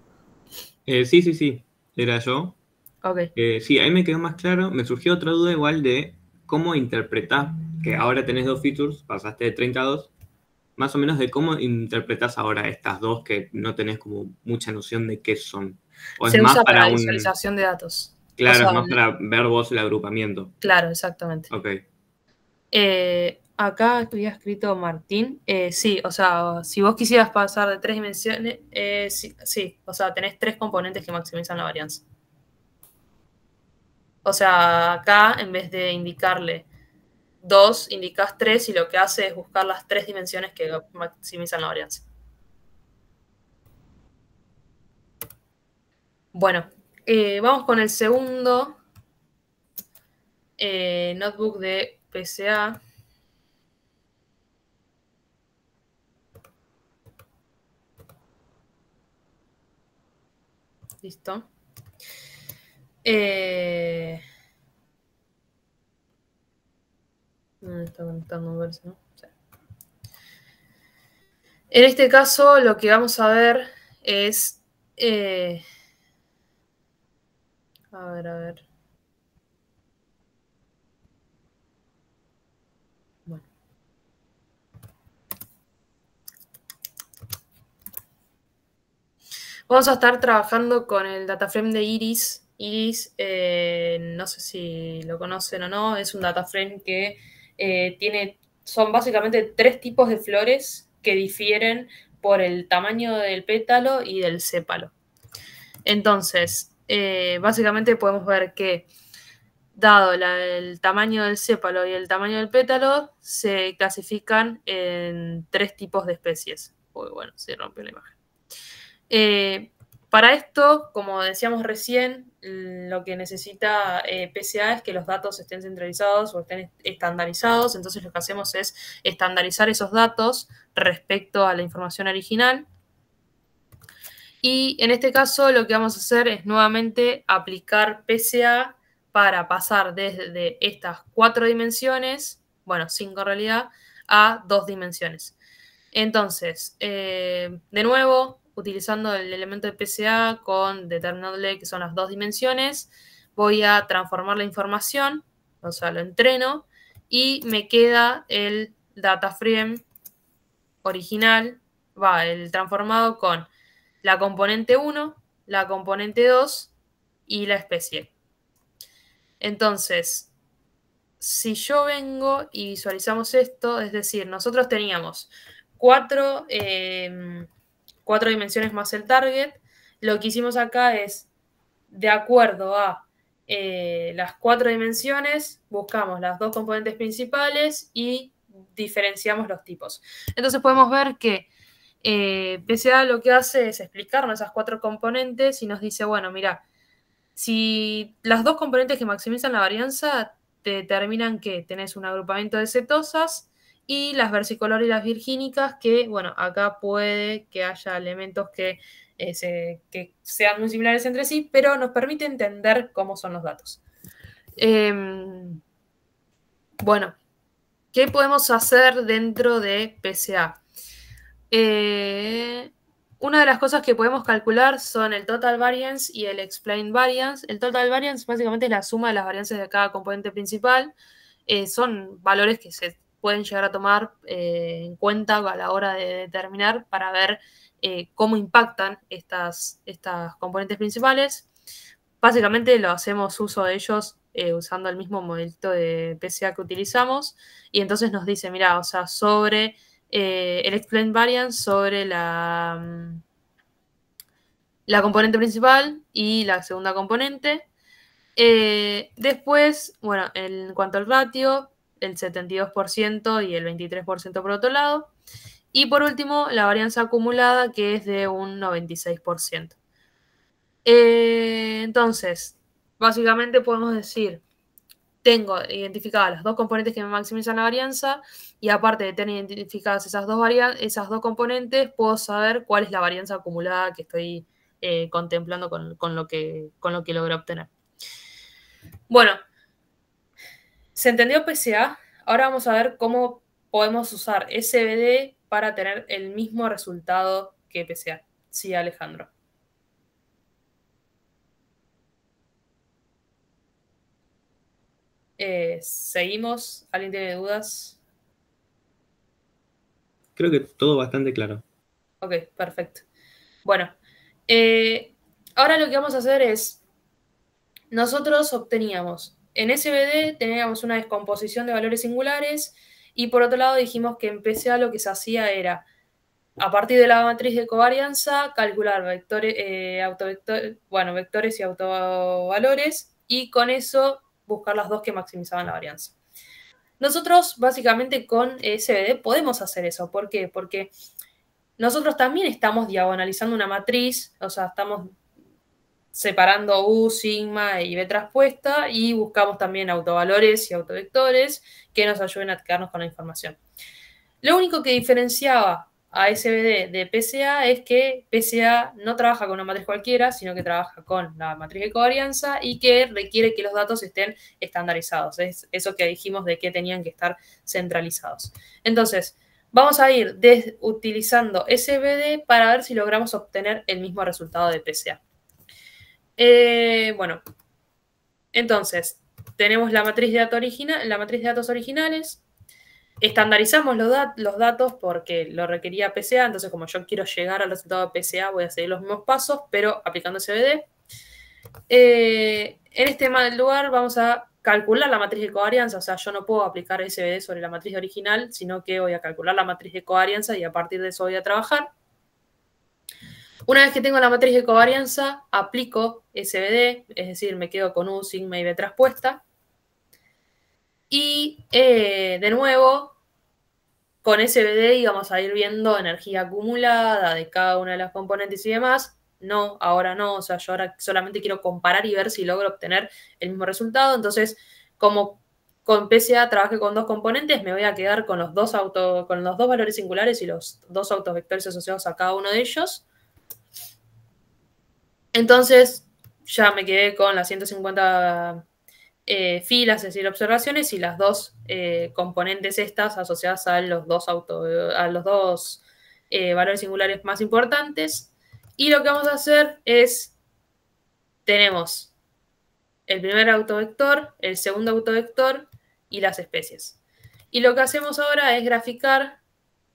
Sí, era yo. Ok. Sí, ahí me quedó más claro. Me surgió otra duda igual de cómo interpretar, que ahora tenés 2 features, pasaste de 30 a 2, más o menos de cómo interpretás ahora estas 2 que no tenés como mucha noción de qué son. O es Se más usa para un... visualización de datos. Claro, O sea, es más para ver vos el agrupamiento. Claro, exactamente. Ok. Acá había escrito Martín. Sí, o sea, si vos quisieras pasar de 3 dimensiones, sí, o sea, tenés 3 componentes que maximizan la varianza. O sea, acá en vez de indicarle 2, indicás 3 y lo que hace es buscar las 3 dimensiones que maximizan la varianza. Bueno, vamos con el segundo notebook de PCA. Listo. Me está conectando un verso, ¿no? Sí. En este caso, lo que vamos a ver es. A ver. Bueno. Vamos a estar trabajando con el dataframe de Iris. Iris, no sé si lo conocen o no, es un dataframe que son básicamente 3 tipos de flores que difieren por el tamaño del pétalo y del sépalo. Entonces, básicamente podemos ver que, dado el tamaño del sépalo y el tamaño del pétalo, se clasifican en 3 tipos de especies. Uy, bueno, se rompió la imagen. Para esto, como decíamos recién, lo que necesita PCA es que los datos estén centralizados o estén estandarizados. Entonces lo que hacemos es estandarizar esos datos respecto a la información original. Y en este caso lo que vamos a hacer es nuevamente aplicar PCA para pasar desde estas 4 dimensiones, bueno, 5 en realidad, a 2 dimensiones. Entonces, de nuevo, utilizando el elemento de PCA con determinable que son las 2 dimensiones, voy a transformar la información, o sea, lo entreno, y me queda el data frame original, el transformado con la componente 1, la componente 2 y la especie. Entonces, si yo vengo y visualizamos esto, es decir, nosotros teníamos 4 dimensiones más el target, lo que hicimos acá es, de acuerdo a las 4 dimensiones, buscamos las 2 componentes principales y diferenciamos los tipos. Entonces podemos ver que PCA lo que hace es explicarnos esas 4 componentes y nos dice, bueno, mira, si las 2 componentes que maximizan la varianza te determinan que tenés un agrupamiento de cetosas y las versicolor y las virgínicas, que, bueno, acá puede que haya elementos que sean muy similares entre sí, pero nos permite entender cómo son los datos. Bueno, ¿qué podemos hacer dentro de PCA? Una de las cosas que podemos calcular son el total variance y el explained variance. El total variance básicamente es la suma de las varianzas de cada componente principal. Son valores que se pueden llegar a tomar en cuenta a la hora de determinar para ver cómo impactan estas componentes principales. Básicamente lo hacemos uso de ellos usando el mismo modelito de PCA que utilizamos. Y entonces nos dice, mira, o sea, sobre el explained variance sobre la componente principal y la segunda componente. Después, bueno, en cuanto al ratio, el 72% y el 23% por otro lado. Y por último, la varianza acumulada, que es de un 96%. Entonces, básicamente podemos decir, tengo identificadas las 2 componentes que me maximizan la varianza y aparte de tener identificadas esas dos componentes, puedo saber cuál es la varianza acumulada que estoy contemplando con lo que logré obtener. Bueno, ¿se entendió PCA? Ahora vamos a ver cómo podemos usar SVD para tener el mismo resultado que PCA. Sí, Alejandro. ¿Seguimos? ¿Alguien tiene dudas? Creo que todo bastante claro. Ok, perfecto. Bueno, ahora lo que vamos a hacer es, nosotros obteníamos, en SVD teníamos una descomposición de valores singulares y por otro lado dijimos que en PCA lo que se hacía era, a partir de la matriz de covarianza, calcular vectores y autovalores y con eso buscar las 2 que maximizaban la varianza. Nosotros básicamente con SVD podemos hacer eso. ¿Por qué? Porque nosotros también estamos diagonalizando una matriz, o sea, estamos separando U, sigma y B traspuesta y buscamos también autovalores y autovectores que nos ayuden a quedarnos con la información. Lo único que diferenciaba a SVD de PCA es que PCA no trabaja con una matriz cualquiera, sino que trabaja con la matriz de covarianza y que requiere que los datos estén estandarizados. Es eso que dijimos de que tenían que estar centralizados. Entonces, vamos a ir utilizando SVD para ver si logramos obtener el mismo resultado de PCA. Bueno, entonces, tenemos la matriz de datos originales. Estandarizamos los datos porque lo requería PCA, entonces como yo quiero llegar al resultado de PCA voy a seguir los mismos pasos, pero aplicando SVD. En este lugar vamos a calcular la matriz de covarianza, o sea, yo no puedo aplicar SVD sobre la matriz original, sino que voy a calcular la matriz de covarianza y a partir de eso voy a trabajar. Una vez que tengo la matriz de covarianza, aplico SVD, es decir, me quedo con U, sigma y B traspuesta. Y de nuevo, con SVD íbamos a ir viendo energía acumulada de cada una de las componentes y demás. No, ahora no, o sea, yo ahora solamente quiero comparar y ver si logro obtener el mismo resultado. Entonces, como con PCA trabajé con 2 componentes, me voy a quedar con los dos valores singulares y los 2 autovectores asociados a cada uno de ellos. Entonces ya me quedé con las 150 filas, es decir, observaciones, y las dos componentes estas asociadas a los dos, valores singulares más importantes. Y lo que vamos a hacer es, tenemos el primer autovector, el segundo autovector y las especies. Y lo que hacemos ahora es graficar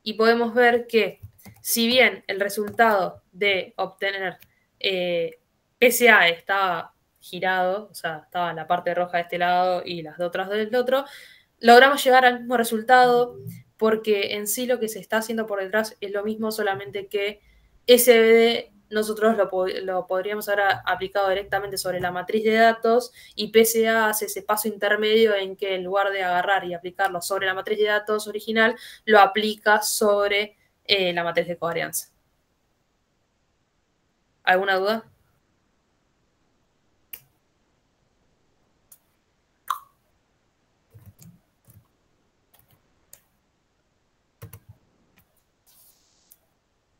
y podemos ver que si bien el resultado de obtener PSA estaba girado, o sea, estaba la parte roja de este lado y las otras del otro, logramos llegar al mismo resultado porque en sí lo que se está haciendo por detrás es lo mismo, solamente que SVD nosotros lo podríamos haber aplicado directamente sobre la matriz de datos y PSA hace ese paso intermedio en que en lugar de agarrar y aplicarlo sobre la matriz de datos original, lo aplica sobre la matriz de covarianza. ¿Alguna duda?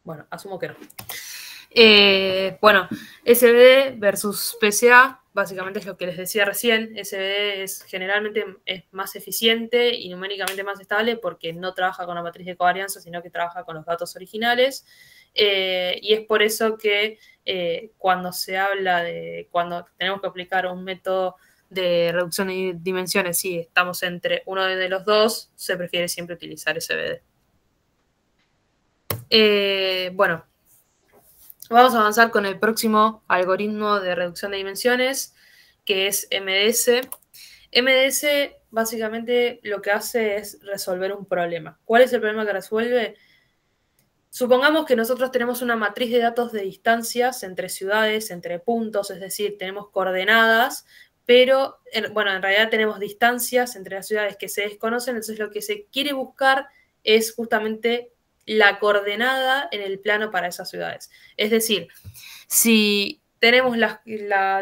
Bueno, asumo que no. Bueno, SVD versus PSA, básicamente es lo que les decía recién. SVD generalmente es más eficiente y numéricamente más estable porque no trabaja con la matriz de covarianza, sino que trabaja con los datos originales. Y es por eso que cuando se habla de, cuando tenemos que aplicar un método de reducción de dimensiones, si estamos entre uno de los dos, se prefiere siempre utilizar SVD. Bueno, vamos a avanzar con el próximo algoritmo de reducción de dimensiones, que es MDS. MDS básicamente lo que hace es resolver un problema. ¿Cuál es el problema que resuelve? Supongamos que nosotros tenemos una matriz de datos de distancias entre ciudades, entre puntos, es decir, tenemos coordenadas, pero, bueno, en realidad tenemos distancias entre las ciudades que se desconocen, entonces lo que se quiere buscar es justamente la coordenada en el plano para esas ciudades. Es decir, si tenemos la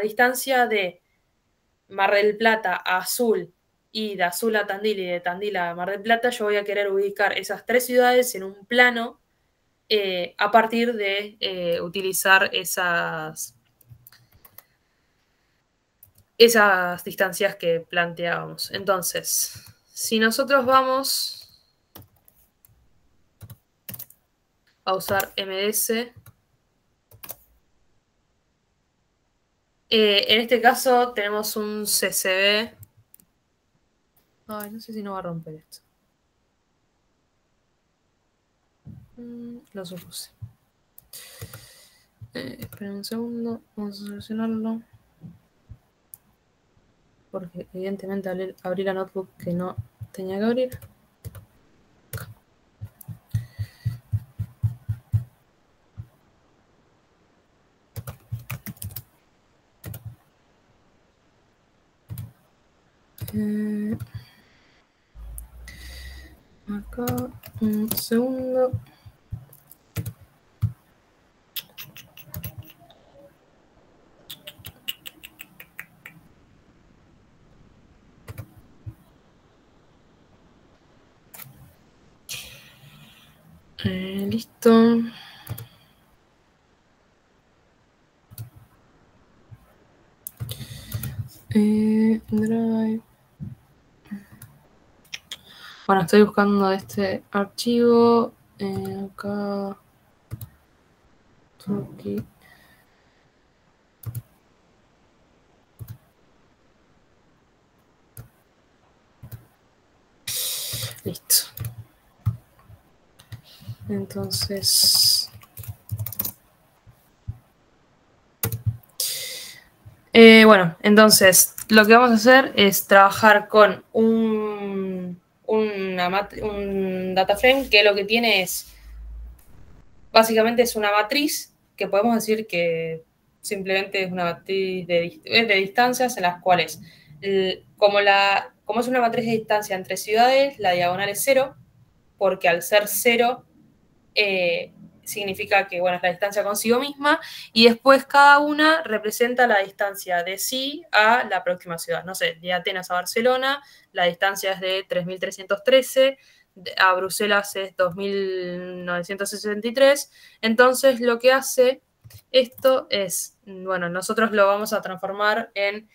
distancia de Mar del Plata a Azul y de Azul a Tandil y de Tandil a Mar del Plata, yo voy a querer ubicar esas tres ciudades en un plano a partir de utilizar esas distancias que planteábamos. Entonces, si nosotros vamos a usar MDS, en este caso tenemos un CCB. Ay, no sé si no va a romper esto. Lo supuse. Esperen un segundo, vamos a solucionarlo. Porque evidentemente abrí la notebook que no tenía que abrir. Acá, un segundo. Listo. Drive. Bueno, estoy buscando este archivo. Acá. Aquí. Listo. Entonces. Bueno, entonces lo que vamos a hacer es trabajar con un data frame que lo que tiene es, básicamente es una matriz que podemos decir que simplemente es una matriz de distancias en las cuales, como es una matriz de distancia entre ciudades, la diagonal es 0, porque al ser 0 significa que, bueno, es la distancia consigo misma, y después cada una representa la distancia de sí a la próxima ciudad. No sé, de Atenas a Barcelona, la distancia es de 3.313, a Bruselas es 2.963. Entonces, lo que hace Esto es, bueno, nosotros lo vamos a transformar en,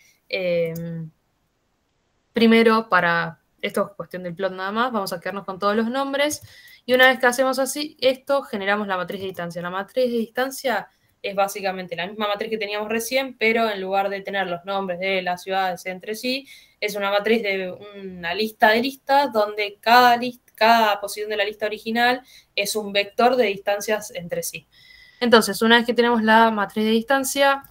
primero esto es cuestión del plot nada más, vamos a quedarnos con todos los nombres, y una vez que hacemos así, esto generamos la matriz de distancia. La matriz de distancia es básicamente la misma matriz que teníamos recién, pero en lugar de tener los nombres de las ciudades entre sí, es una matriz de una lista de listas donde cada posición de la lista original es un vector de distancias entre sí. Entonces, una vez que tenemos la matriz de distancia,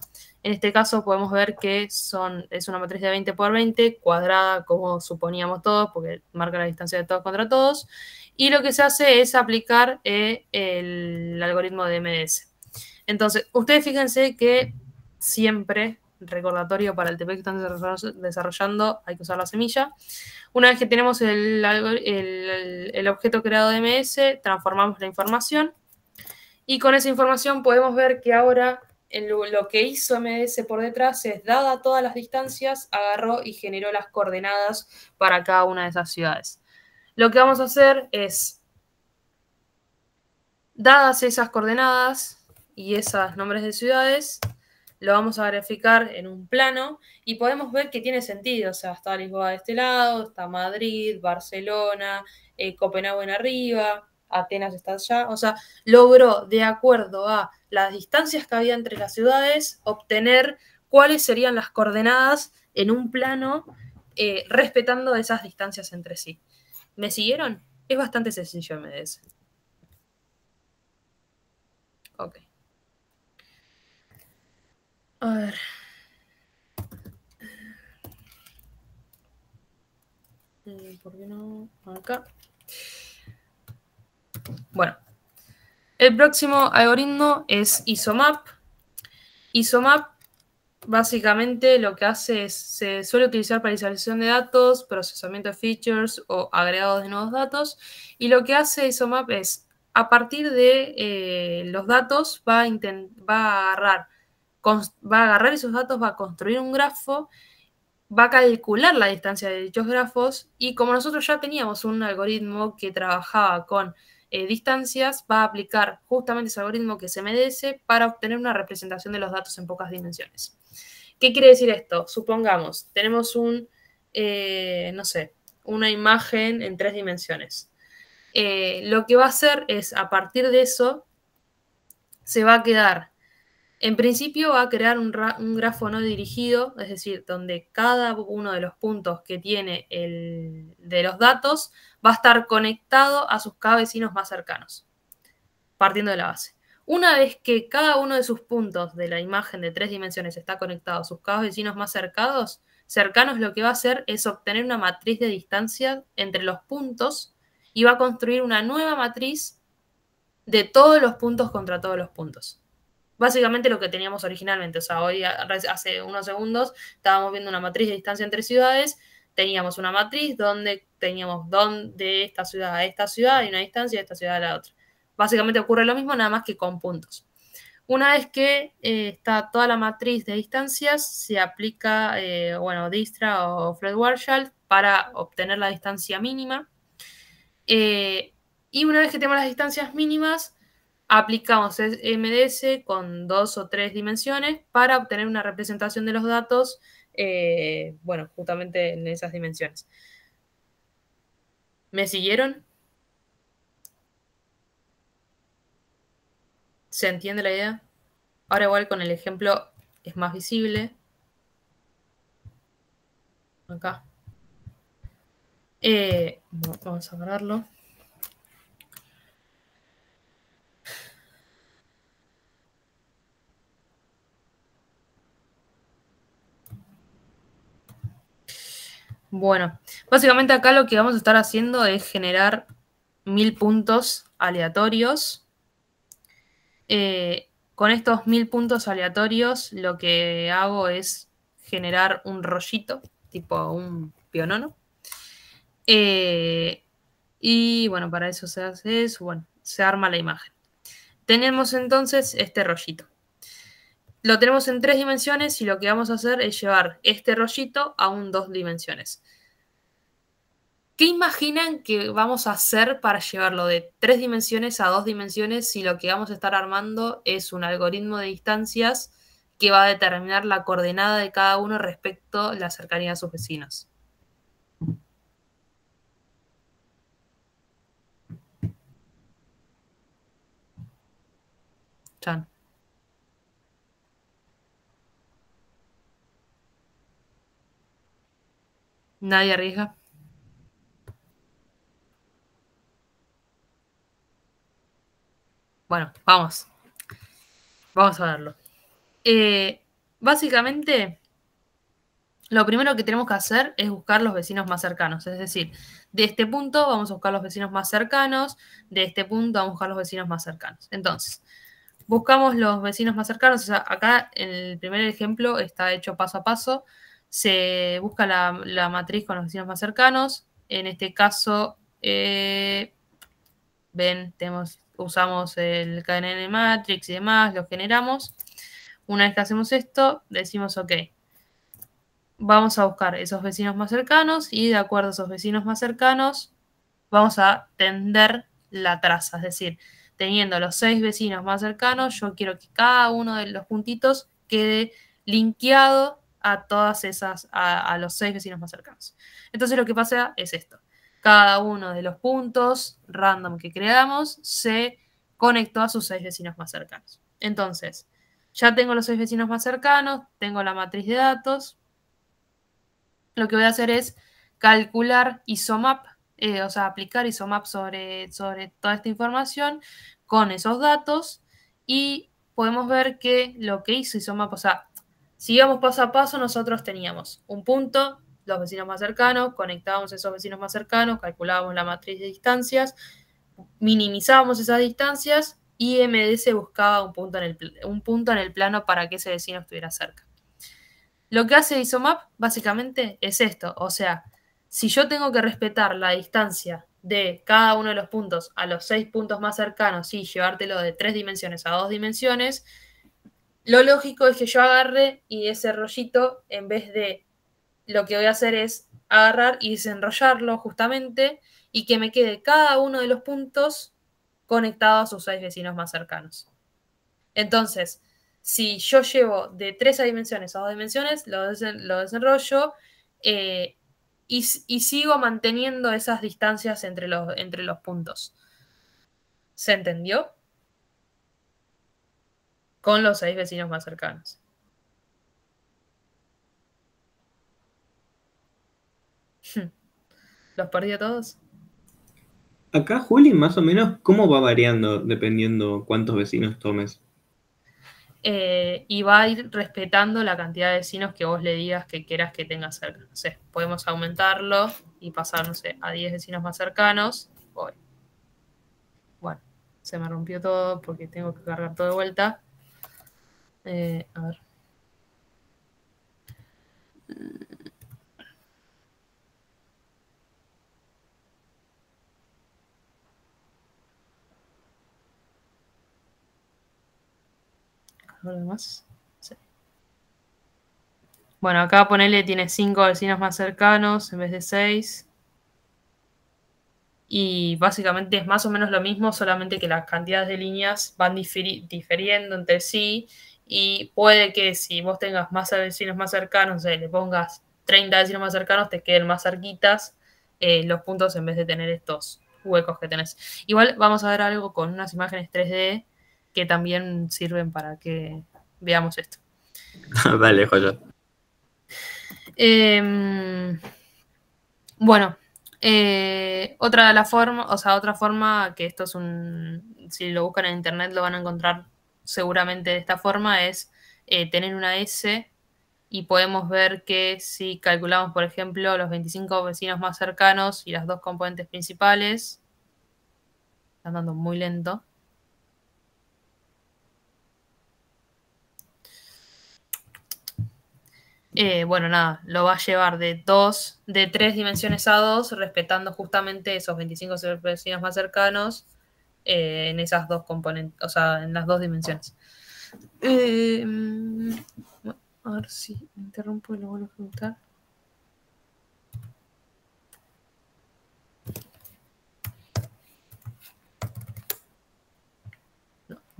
en este caso podemos ver que es una matriz de 20 por 20, cuadrada como suponíamos todos, porque marca la distancia de todos contra todos. Y lo que se hace es aplicar el algoritmo de MDS. Entonces, ustedes fíjense que siempre, recordatorio para el TP que están desarrollando, hay que usar la semilla. Una vez que tenemos el objeto creado de MS, transformamos la información. Y con esa información podemos ver que ahora lo que hizo MDS por detrás es, dada todas las distancias, agarró y generó las coordenadas para cada una de esas ciudades. Lo que vamos a hacer es, dadas esas coordenadas y esos nombres de ciudades, lo vamos a graficar en un plano y podemos ver que tiene sentido. O sea, está Lisboa de este lado, está Madrid, Barcelona, Copenhague en arriba, Atenas está allá. O sea, logró, de acuerdo a las distancias que había entre las ciudades, obtener cuáles serían las coordenadas en un plano, respetando esas distancias entre sí. ¿Me siguieron? Es bastante sencillo MDS. Ok. A ver. ¿Por qué no? Acá. Bueno. El próximo algoritmo es ISOMAP. ISOMAP básicamente lo que hace es, se suele utilizar para visualización de datos, procesamiento de features o agregados de nuevos datos. Y lo que hace ISOMAP es, a partir de los datos, va a agarrar esos datos, va a construir un grafo, va a calcular la distancia de dichos grafos, y como nosotros ya teníamos un algoritmo que trabajaba con distancias, va a aplicar justamente ese algoritmo que es MDS para obtener una representación de los datos en pocas dimensiones. ¿Qué quiere decir esto? Supongamos, tenemos no sé, una imagen en 3 dimensiones. Lo que va a hacer es, a partir de eso, se va a quedar, en principio va a crear un grafo no dirigido, es decir, donde cada uno de los puntos que tiene de los datos va a estar conectado a sus cada vecinos más cercanos, partiendo de la base. Una vez que cada uno de sus puntos de la imagen de 3 dimensiones está conectado a sus cada vecinos más cercanos, lo que va a hacer es obtener una matriz de distancia entre los puntos y va a construir una nueva matriz de todos los puntos contra todos los puntos. Básicamente lo que teníamos originalmente. O sea, hoy, hace unos segundos, estábamos viendo una matriz de distancia entre ciudades. Teníamos una matriz donde teníamos de esta ciudad a esta ciudad y una distancia de esta ciudad a la otra. Básicamente ocurre lo mismo, nada más que con puntos. Una vez que está toda la matriz de distancias, se aplica, Dijkstra o Floyd-Warshall para obtener la distancia mínima. Y una vez que tenemos las distancias mínimas, aplicamos MDS con 2 o 3 dimensiones para obtener una representación de los datos, justamente en esas dimensiones. ¿Me siguieron? ¿Se entiende la idea? Ahora igual con el ejemplo es más visible. Acá. Vamos a agarrarlo. Bueno, básicamente acá lo que vamos a estar haciendo es generar 1000 puntos aleatorios. Con estos 1000 puntos aleatorios, lo que hago es generar un rollito, tipo un pionono. Y bueno, para eso se hace eso, bueno, se arma la imagen. Tenemos entonces este rollito. Lo tenemos en 3 dimensiones y lo que vamos a hacer es llevar este rollito a un 2 dimensiones. ¿Qué imaginan que vamos a hacer para llevarlo de 3 dimensiones a 2 dimensiones si lo que vamos a estar armando es un algoritmo de distancias que va a determinar la coordenada de cada uno respecto a la cercanía a sus vecinos? Chan. ¿Nadie arriesga? Bueno, vamos. Vamos a verlo. Básicamente, lo primero que tenemos que hacer es buscar los vecinos más cercanos. Es decir, de este punto vamos a buscar los vecinos más cercanos, de este punto vamos a buscar los vecinos más cercanos. Entonces, buscamos los vecinos más cercanos. O sea, acá en el primer ejemplo está hecho paso a paso. Se busca la matriz con los vecinos más cercanos. En este caso, ven, usamos el KNN matrix y demás, lo generamos. Una vez que hacemos esto, decimos ok. Vamos a buscar esos vecinos más cercanos y de acuerdo a esos vecinos más cercanos, vamos a tender la traza. Es decir, teniendo los 6 vecinos más cercanos, yo quiero que cada uno de los puntitos quede linkeado a todas esas, a los 6 vecinos más cercanos. Entonces lo que pasa es esto. Cada uno de los puntos random que creamos se conectó a sus 6 vecinos más cercanos. Entonces, ya tengo los 6 vecinos más cercanos, tengo la matriz de datos. Lo que voy a hacer es calcular isomap, o sea, aplicar isomap sobre toda esta información con esos datos y podemos ver que lo que hizo isomap, o sea, si íbamos paso a paso, nosotros teníamos un punto, los vecinos más cercanos, conectábamos esos vecinos más cercanos, calculábamos la matriz de distancias, minimizábamos esas distancias y MDS buscaba un punto en el plano para que ese vecino estuviera cerca. Lo que hace isomap básicamente es esto, o sea, si yo tengo que respetar la distancia de cada uno de los puntos a los 6 puntos más cercanos y llevártelo de 3 dimensiones a 2 dimensiones, lo lógico es que yo agarre y ese rollito, en vez de lo que voy a hacer es agarrar y desenrollarlo justamente y que me quede cada uno de los puntos conectado a sus 6 vecinos más cercanos. Entonces, si yo llevo de 3 dimensiones a 2 dimensiones, lo desenrollo y sigo manteniendo esas distancias entre los puntos. ¿Se entendió? Con los 6 vecinos más cercanos. ¿Los perdí a todos? Acá, Juli, más o menos, ¿cómo va variando dependiendo cuántos vecinos tomes? Y va a ir respetando la cantidad de vecinos que vos le digas que quieras que tenga cerca. No sé, podemos aumentarlo y pasar, no sé, a 10 vecinos más cercanos. Voy. Bueno, se me rompió todo porque tengo que cargar todo de vuelta. A ver. ¿Algo más? Sí. Bueno, acá ponele tiene 5 vecinos más cercanos en vez de 6. Y básicamente es más o menos lo mismo, solamente que las cantidades de líneas van difiriendo entre sí. Y puede que si vos tengas más vecinos más cercanos, o sea, le pongas 30 vecinos más cercanos, te queden más cerquitas los puntos en vez de tener estos huecos que tenés. Igual vamos a ver algo con unas imágenes 3D que también sirven para que veamos esto. Dale, joya. Bueno, otra forma que esto es si lo buscan en internet lo van a encontrar seguramente de esta forma, es tener una S y podemos ver que si calculamos, por ejemplo, los 25 vecinos más cercanos y las dos componentes principales, está andando muy lento. Bueno, nada, lo va a llevar de 3 dimensiones a 2, respetando justamente esos 25 vecinos más cercanos en esas dos componentes, o sea, en las 2 dimensiones. A ver si me interrumpo y lo vuelvo a preguntar.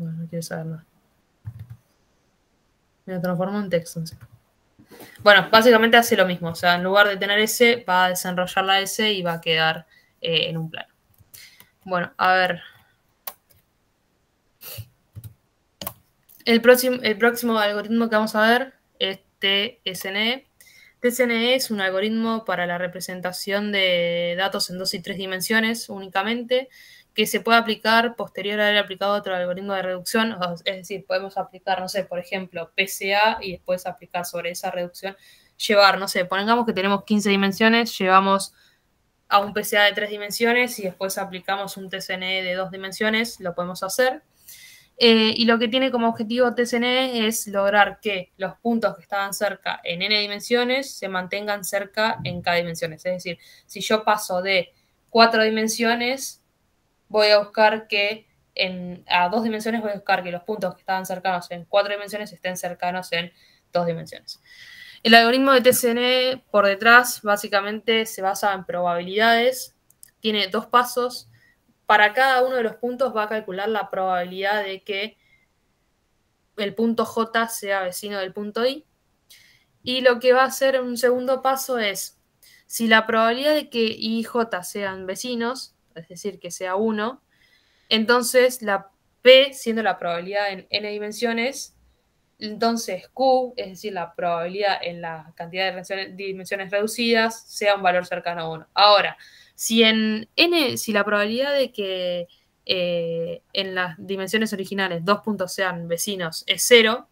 Bueno, no quiero saber nada. Me lo transformo en texto encima. Bueno, básicamente hace lo mismo. O sea, en lugar de tener S, va a desenrollar la S y va a quedar en un plano. Bueno, a ver. El próximo algoritmo que vamos a ver es TSNE. TSNE es un algoritmo para la representación de datos en 2 y 3 dimensiones únicamente, que se puede aplicar posterior a haber aplicado otro algoritmo de reducción. Es decir, podemos aplicar, no sé, por ejemplo, PCA y después aplicar sobre esa reducción, llevar, no sé, pongamos que tenemos 15 dimensiones, llevamos a un PCA de 3 dimensiones y después aplicamos un TSNE de 2 dimensiones, lo podemos hacer. Y lo que tiene como objetivo TSNE es lograr que los puntos que estaban cerca en n dimensiones se mantengan cerca en k dimensiones. Es decir, si yo paso de 4 dimensiones, voy a buscar que a 2 dimensiones voy a buscar que los puntos que estaban cercanos en 4 dimensiones estén cercanos en 2 dimensiones. El algoritmo de TSNE por detrás básicamente se basa en probabilidades. Tiene 2 pasos. Para cada uno de los puntos va a calcular la probabilidad de que el punto J sea vecino del punto I. Y lo que va a hacer en un segundo paso es, si la probabilidad de que I y J sean vecinos, es decir, que sea 1, entonces la P, siendo la probabilidad en n dimensiones, entonces Q, es decir, la probabilidad en la cantidad de dimensiones reducidas, sea un valor cercano a 1. Ahora, si la probabilidad de que en las dimensiones originales 2 puntos sean vecinos es 0,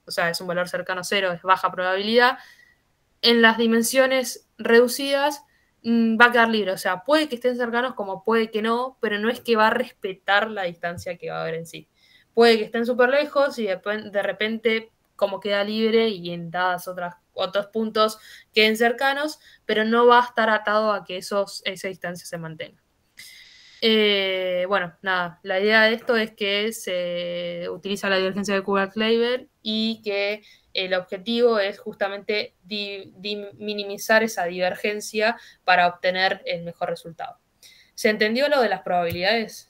o sea, es un valor cercano a 0, es baja probabilidad, en las dimensiones reducidas va a quedar libre. O sea, puede que estén cercanos como puede que no, pero no es que va a respetar la distancia que va a haber en sí. Puede que estén súper lejos y de repente, como queda libre y en dadas otros puntos queden cercanos, pero no va a estar atado a que esa distancia se mantenga. Bueno, nada, la idea de esto es que se utiliza la divergencia de Kullback-Leibler y que el objetivo es justamente minimizar esa divergencia para obtener el mejor resultado. ¿Se entendió lo de las probabilidades?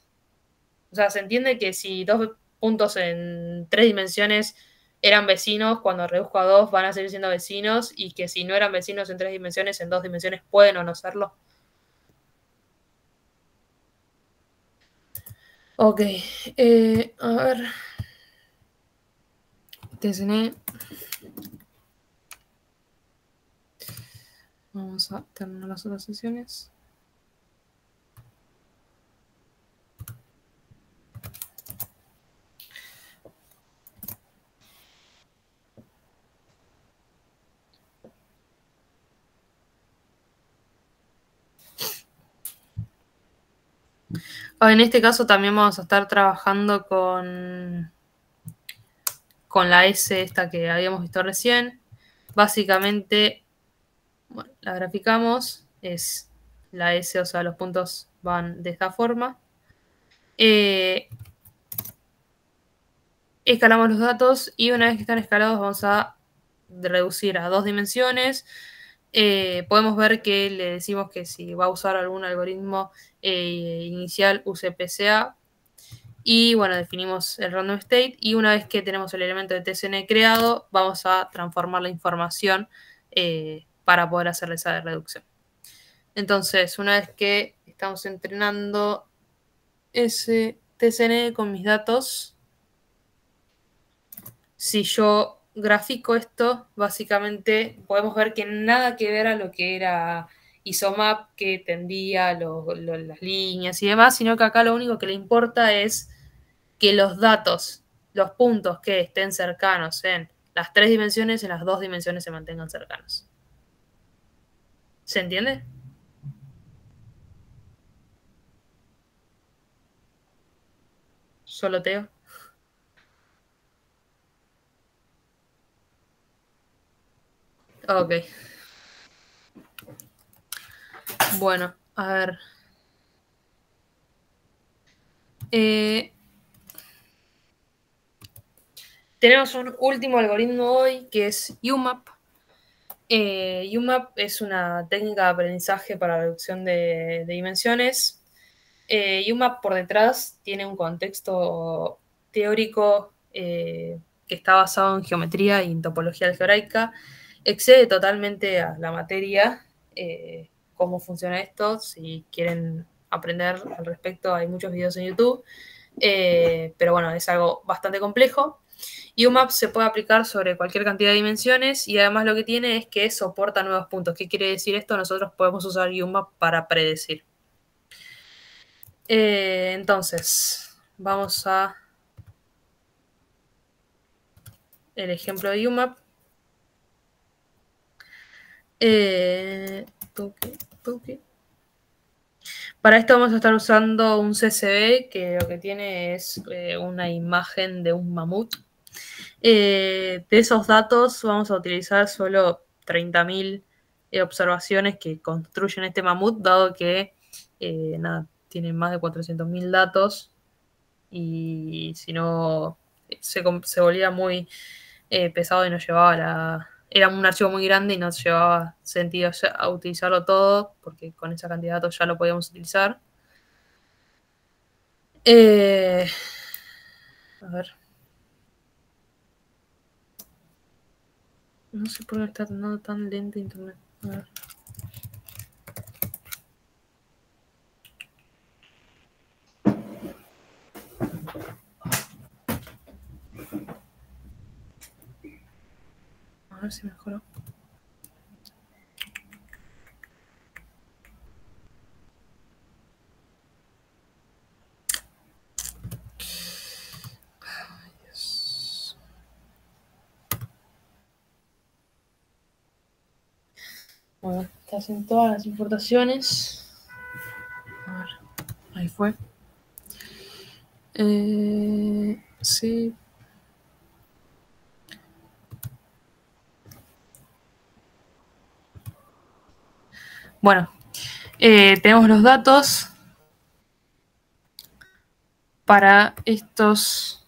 O sea, se entiende que si 2 puntos en 3 dimensiones eran vecinos, cuando reduzco a 2 van a seguir siendo vecinos, y que si no eran vecinos en 3 dimensiones, en 2 dimensiones pueden o no serlo. Ok, a ver. TSNE. Vamos a terminar las otras sesiones. En este caso también vamos a estar trabajando con la S esta que habíamos visto recién. Básicamente, bueno, la graficamos, es la S, o sea, los puntos van de esta forma. Escalamos los datos y una vez que están escalados vamos a reducir a 2 dimensiones. Podemos ver que le decimos que si va a usar algún algoritmo inicial, use PCA. Y bueno, definimos el random state. Y una vez que tenemos el elemento de TSNE creado, vamos a transformar la información para poder hacer esa reducción. Entonces, una vez que estamos entrenando ese TSNE con mis datos, si yo grafico esto, básicamente podemos ver que nada que ver a lo que era Isomap, que tendía las líneas y demás, sino que acá lo único que le importa es que los datos, los puntos que estén cercanos en las 3 dimensiones, en las 2 dimensiones se mantengan cercanos. ¿Se entiende? Soloteo. Ok. Bueno, a ver. Tenemos un último algoritmo hoy que es UMAP. UMAP es una técnica de aprendizaje para reducción de dimensiones. UMAP por detrás tiene un contexto teórico que está basado en geometría y en topología algebraica. Excede totalmente a la materia. Cómo funciona esto. Si quieren aprender al respecto, hay muchos videos en YouTube. Pero bueno, es algo bastante complejo. UMAP se puede aplicar sobre cualquier cantidad de dimensiones y además lo que tiene es que soporta nuevos puntos. ¿Qué quiere decir esto? Nosotros podemos usar UMAP para predecir. Entonces, vamos a el ejemplo de UMAP. Para esto vamos a estar usando un CSV que lo que tiene es una imagen de un mamut. De esos datos vamos a utilizar solo 30.000 observaciones que construyen este mamut, dado que tiene más de 400.000 datos y si no se volvía muy pesado y no llevaba era un archivo muy grande y no llevaba sentido a utilizarlo todo, porque con esa cantidad de datos ya lo podíamos utilizar. A ver. No sé por qué está tan lento internet. A ver. A ver si mejoró. Ay, Dios. Bueno, está haciendo todas las importaciones. A ver, ahí fue. Sí. Bueno, tenemos los datos para estos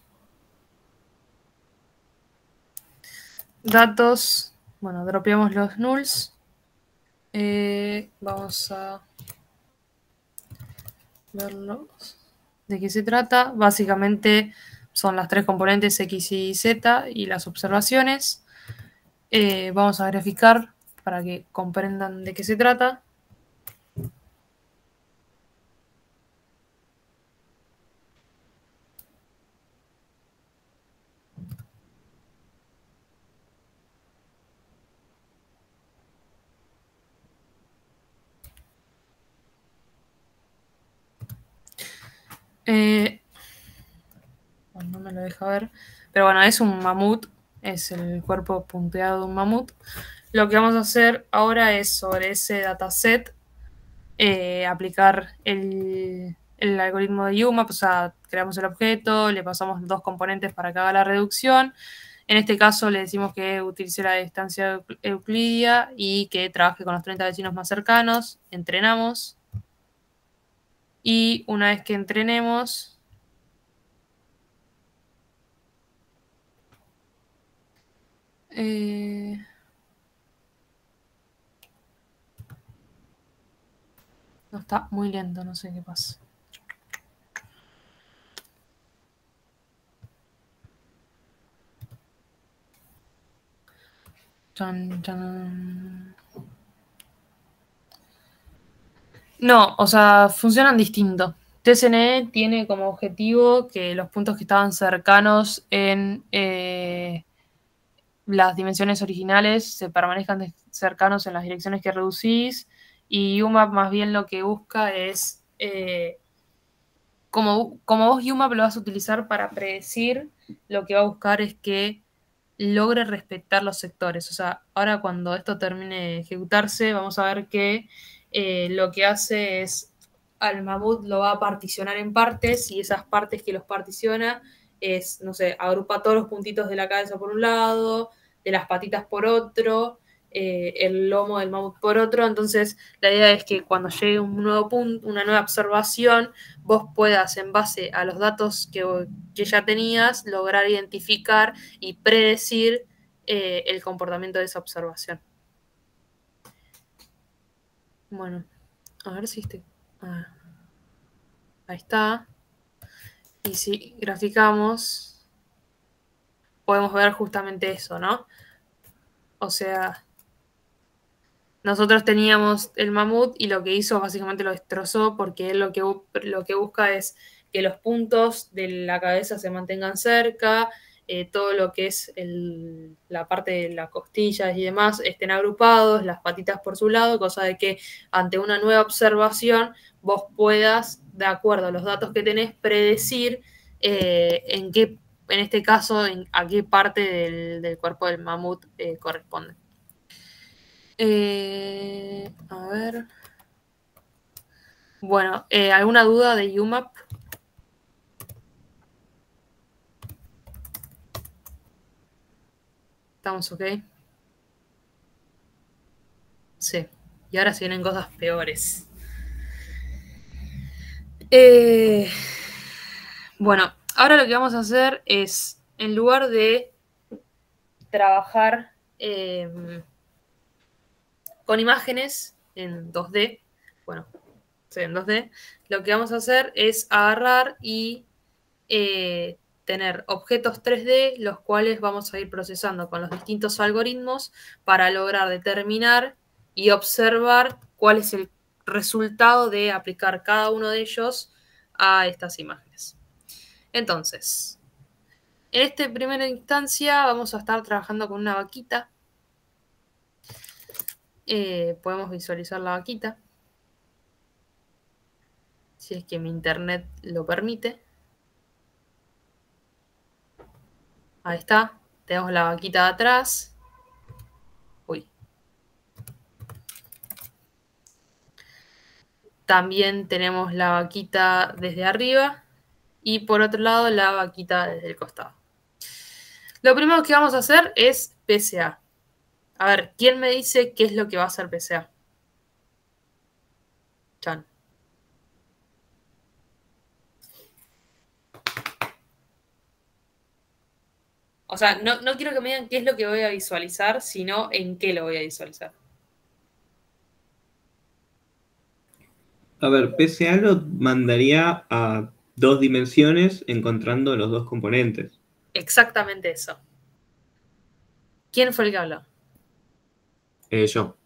datos. Bueno, dropeamos los nulls. Vamos a verlos. ¿De qué se trata? Básicamente son las tres componentes X, Y y Z y las observaciones. Vamos a graficar para que comprendan de qué se trata. No me lo deja ver. Pero bueno, es un mamut. Es el cuerpo punteado de un mamut. Lo que vamos a hacer ahora es sobre ese dataset aplicar el algoritmo de UMAP. O sea, creamos el objeto, le pasamos dos componentes para que haga la reducción. En este caso le decimos que utilice la distancia euclidia y que trabaje con los 30 vecinos más cercanos. Entrenamos. Y una vez que entrenemos... no, está muy lento, no sé qué pasa. Chan, chan. No, o sea, funcionan distinto. TSNE tiene como objetivo que los puntos que estaban cercanos en las dimensiones originales se permanezcan cercanos en las direcciones que reducís, y UMAP más bien lo que busca es, como vos UMAP lo vas a utilizar para predecir, lo que va a buscar es que logre respetar los sectores. O sea, ahora cuando esto termine de ejecutarse, vamos a ver que lo que hace es, al mamut lo va a particionar en partes, y esas partes que los particiona es, no sé, agrupa todos los puntitos de la cabeza por un lado, de las patitas por otro, el lomo del mamut por otro. Entonces, la idea es que cuando llegue un nuevo punto, una nueva observación, vos puedas, en base a los datos que ya tenías, lograr identificar y predecir el comportamiento de esa observación. Bueno, a ver si ahí está. Y si graficamos, podemos ver justamente eso, ¿no? O sea, nosotros teníamos el mamut y lo que hizo básicamente lo destrozó porque él lo que busca es que los puntos de la cabeza se mantengan cerca, todo lo que es la parte de las costillas y demás estén agrupados, las patitas por su lado, cosa de que ante una nueva observación vos puedas, de acuerdo a los datos que tenés, predecir en este caso, a qué parte del cuerpo del mamut corresponde. A ver. Bueno, ¿alguna duda de UMAP? ¿Estamos ok? Sí. Y ahora se vienen cosas peores. Bueno, ahora lo que vamos a hacer es, en lugar de trabajar con imágenes en 2D, bueno, sí, en 2D, lo que vamos a hacer es agarrar y tener objetos 3D, los cuales vamos a ir procesando con los distintos algoritmos para lograr determinar y observar cuál es el resultado de aplicar cada uno de ellos a estas imágenes. Entonces, en esta primera instancia vamos a estar trabajando con una vaquita. Podemos visualizar la vaquita, si es que mi internet lo permite. Ahí está, tenemos la vaquita de atrás. Uy. También tenemos la vaquita desde arriba y por otro lado la vaquita desde el costado. Lo primero que vamos a hacer es PCA. A ver, ¿quién me dice qué es lo que va a hacer PCA? Chan. O sea, no quiero que me digan qué es lo que voy a visualizar, sino en qué lo voy a visualizar. A ver, PCA lo mandaría a 2 dimensiones encontrando los 2 componentes. Exactamente eso. ¿Quién fue el que habló? Yo.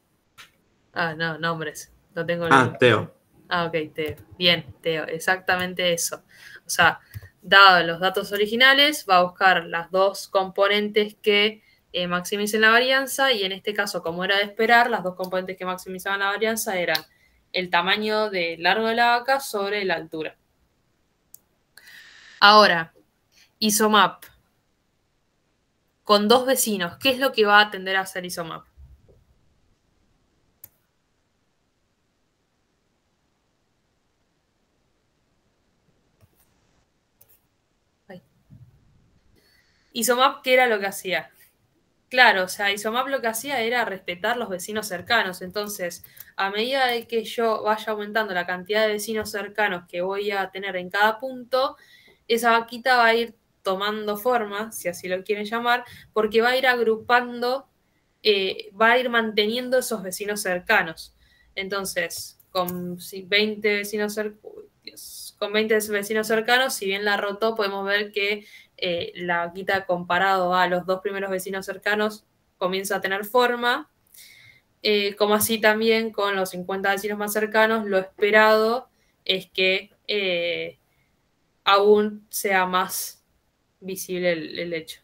Ah, no, nombres. No tengo Teo. Ah, ok, Teo. Bien, Teo, exactamente eso. O sea, dado los datos originales, va a buscar las dos componentes que maximicen la varianza y en este caso, como era de esperar, las dos componentes que maximizaban la varianza eran el tamaño de largo de la vaca sobre la altura. Ahora, ISOMAP. Con dos vecinos, ¿qué es lo que va a tender a hacer ISOMAP? ISOMAP, ¿qué era lo que hacía? Claro, o sea, ISOMAP lo que hacía era respetar los vecinos cercanos. Entonces, a medida de que yo vaya aumentando la cantidad de vecinos cercanos que voy a tener en cada punto, esa vaquita va a ir tomando forma, si así lo quieren llamar, porque va a ir agrupando, va a ir manteniendo esos vecinos cercanos. Entonces, con 20 vecinos cercanos, si bien la rotó, podemos ver que la vaquita comparado a los dos primeros vecinos cercanos comienza a tener forma, como así también con los 50 vecinos más cercanos, lo esperado es que aún sea más visible el hecho.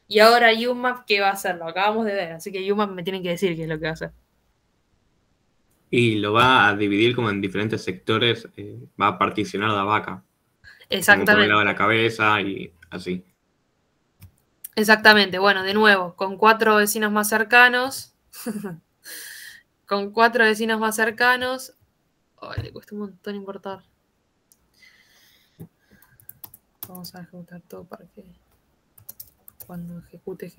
Y ahora UMAP, ¿qué va a hacer? Lo acabamos de ver, así que UMAP me tienen que decir qué es lo que va a hacer. Y lo va a dividir como en diferentes sectores, va a particionar la vaca. Como por un lado de la cabeza y así. Exactamente, bueno, de nuevo, con 4 vecinos más cercanos. Con 4 vecinos más cercanos. Oh, le cuesta un montón importar. Vamos a ejecutar todo para que cuando ejecute.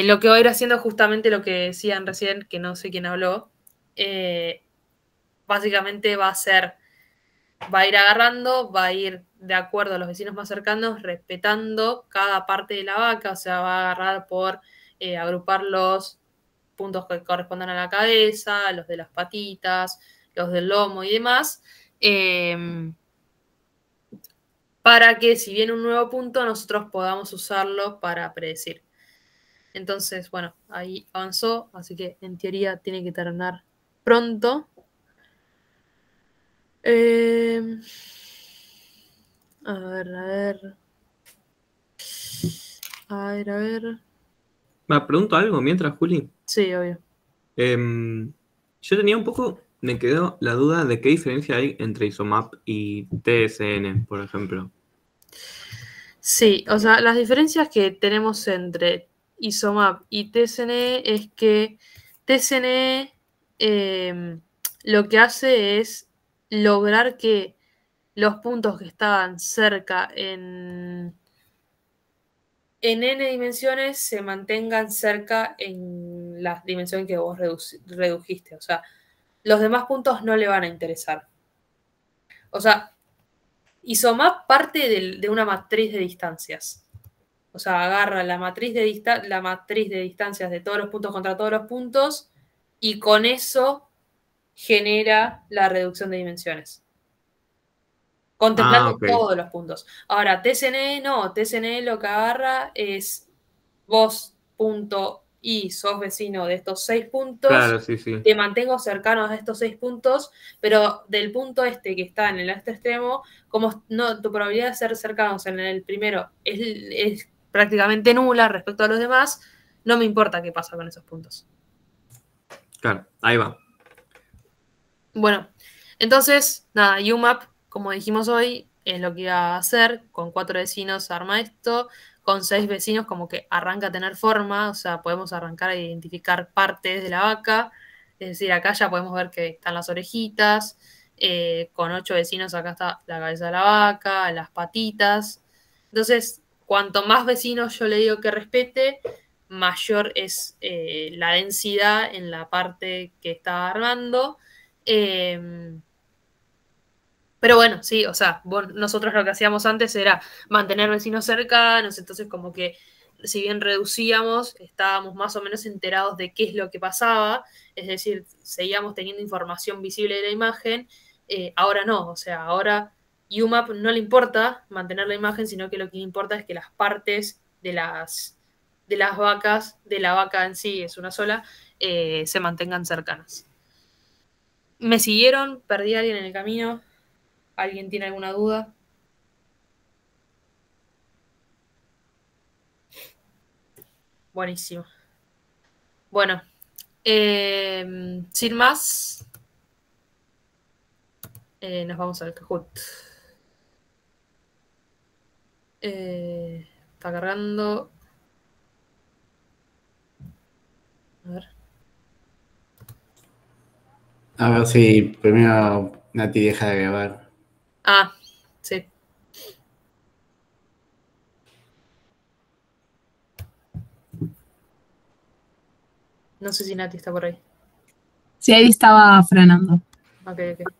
Lo que va a ir haciendo justamente lo que decían recién, que no sé quién habló. Básicamente va a ir agarrando, va a ir de acuerdo a los vecinos más cercanos, respetando cada parte de la vaca, o sea, va a agarrar por agrupar los puntos que correspondan a la cabeza, los de las patitas, los del lomo y demás, para que si viene un nuevo punto nosotros podamos usarlo para predecir. Entonces, bueno, ahí avanzó, así que en teoría tiene que terminar pronto. A ver, a ver. A ver, a ver. Me pregunto algo mientras, Juli. Sí, obvio. Yo tenía un poco, me quedó la duda de qué diferencia hay entre ISOMAP y TSN, por ejemplo. Sí, o sea, las diferencias que tenemos entre ISOMAP y TSNE es que TSNE lo que hace es lograr que los puntos que estaban cerca en n dimensiones se mantengan cerca en la dimensión que vos redujiste. O sea, los demás puntos no le van a interesar. O sea, ISOMAP parte de una matriz de distancias. O sea, agarra la matriz de distancias de todos los puntos contra todos los puntos y con eso genera la reducción de dimensiones. Contemplando todos los puntos. Ahora, TSNE no. TSNE lo que agarra es vos, punto y sos vecino de estos 6 puntos. Claro, sí, sí. Te mantengo cercanos a estos 6 puntos, pero del punto este que está en el este extremo, como no, tu probabilidad de ser cercanos en el primero es prácticamente nula respecto a los demás, no me importa qué pasa con esos puntos. Claro, ahí va. Bueno, entonces, nada, UMAP, como dijimos hoy, es lo que iba a hacer. Con 4 vecinos arma esto. Con 6 vecinos como que arranca a tener forma. O sea, podemos arrancar a identificar partes de la vaca. Es decir, acá ya podemos ver que están las orejitas. Con 8 vecinos acá está la cabeza de la vaca, las patitas. Entonces, cuanto más vecinos yo le digo que respete, mayor es la densidad en la parte que está armando. Pero bueno, sí, o sea, nosotros lo que hacíamos antes era mantener vecinos cercanos, entonces como que si bien reducíamos, estábamos más o menos enterados de qué es lo que pasaba, es decir, seguíamos teniendo información visible de la imagen, ahora no, o sea, ahora UMAP no le importa mantener la imagen, sino que lo que le importa es que las partes de las vacas, de la vaca en sí, es una sola, se mantengan cercanas. ¿Me siguieron? ¿Perdí a alguien en el camino? ¿Alguien tiene alguna duda? Buenísimo. Bueno, sin más, nos vamos al Kahoot. Está cargando. A ver. A ver si primero Nati deja de grabar. Ah, sí. No sé si Nati está por ahí. Sí, ahí estaba frenando. Ok, ok.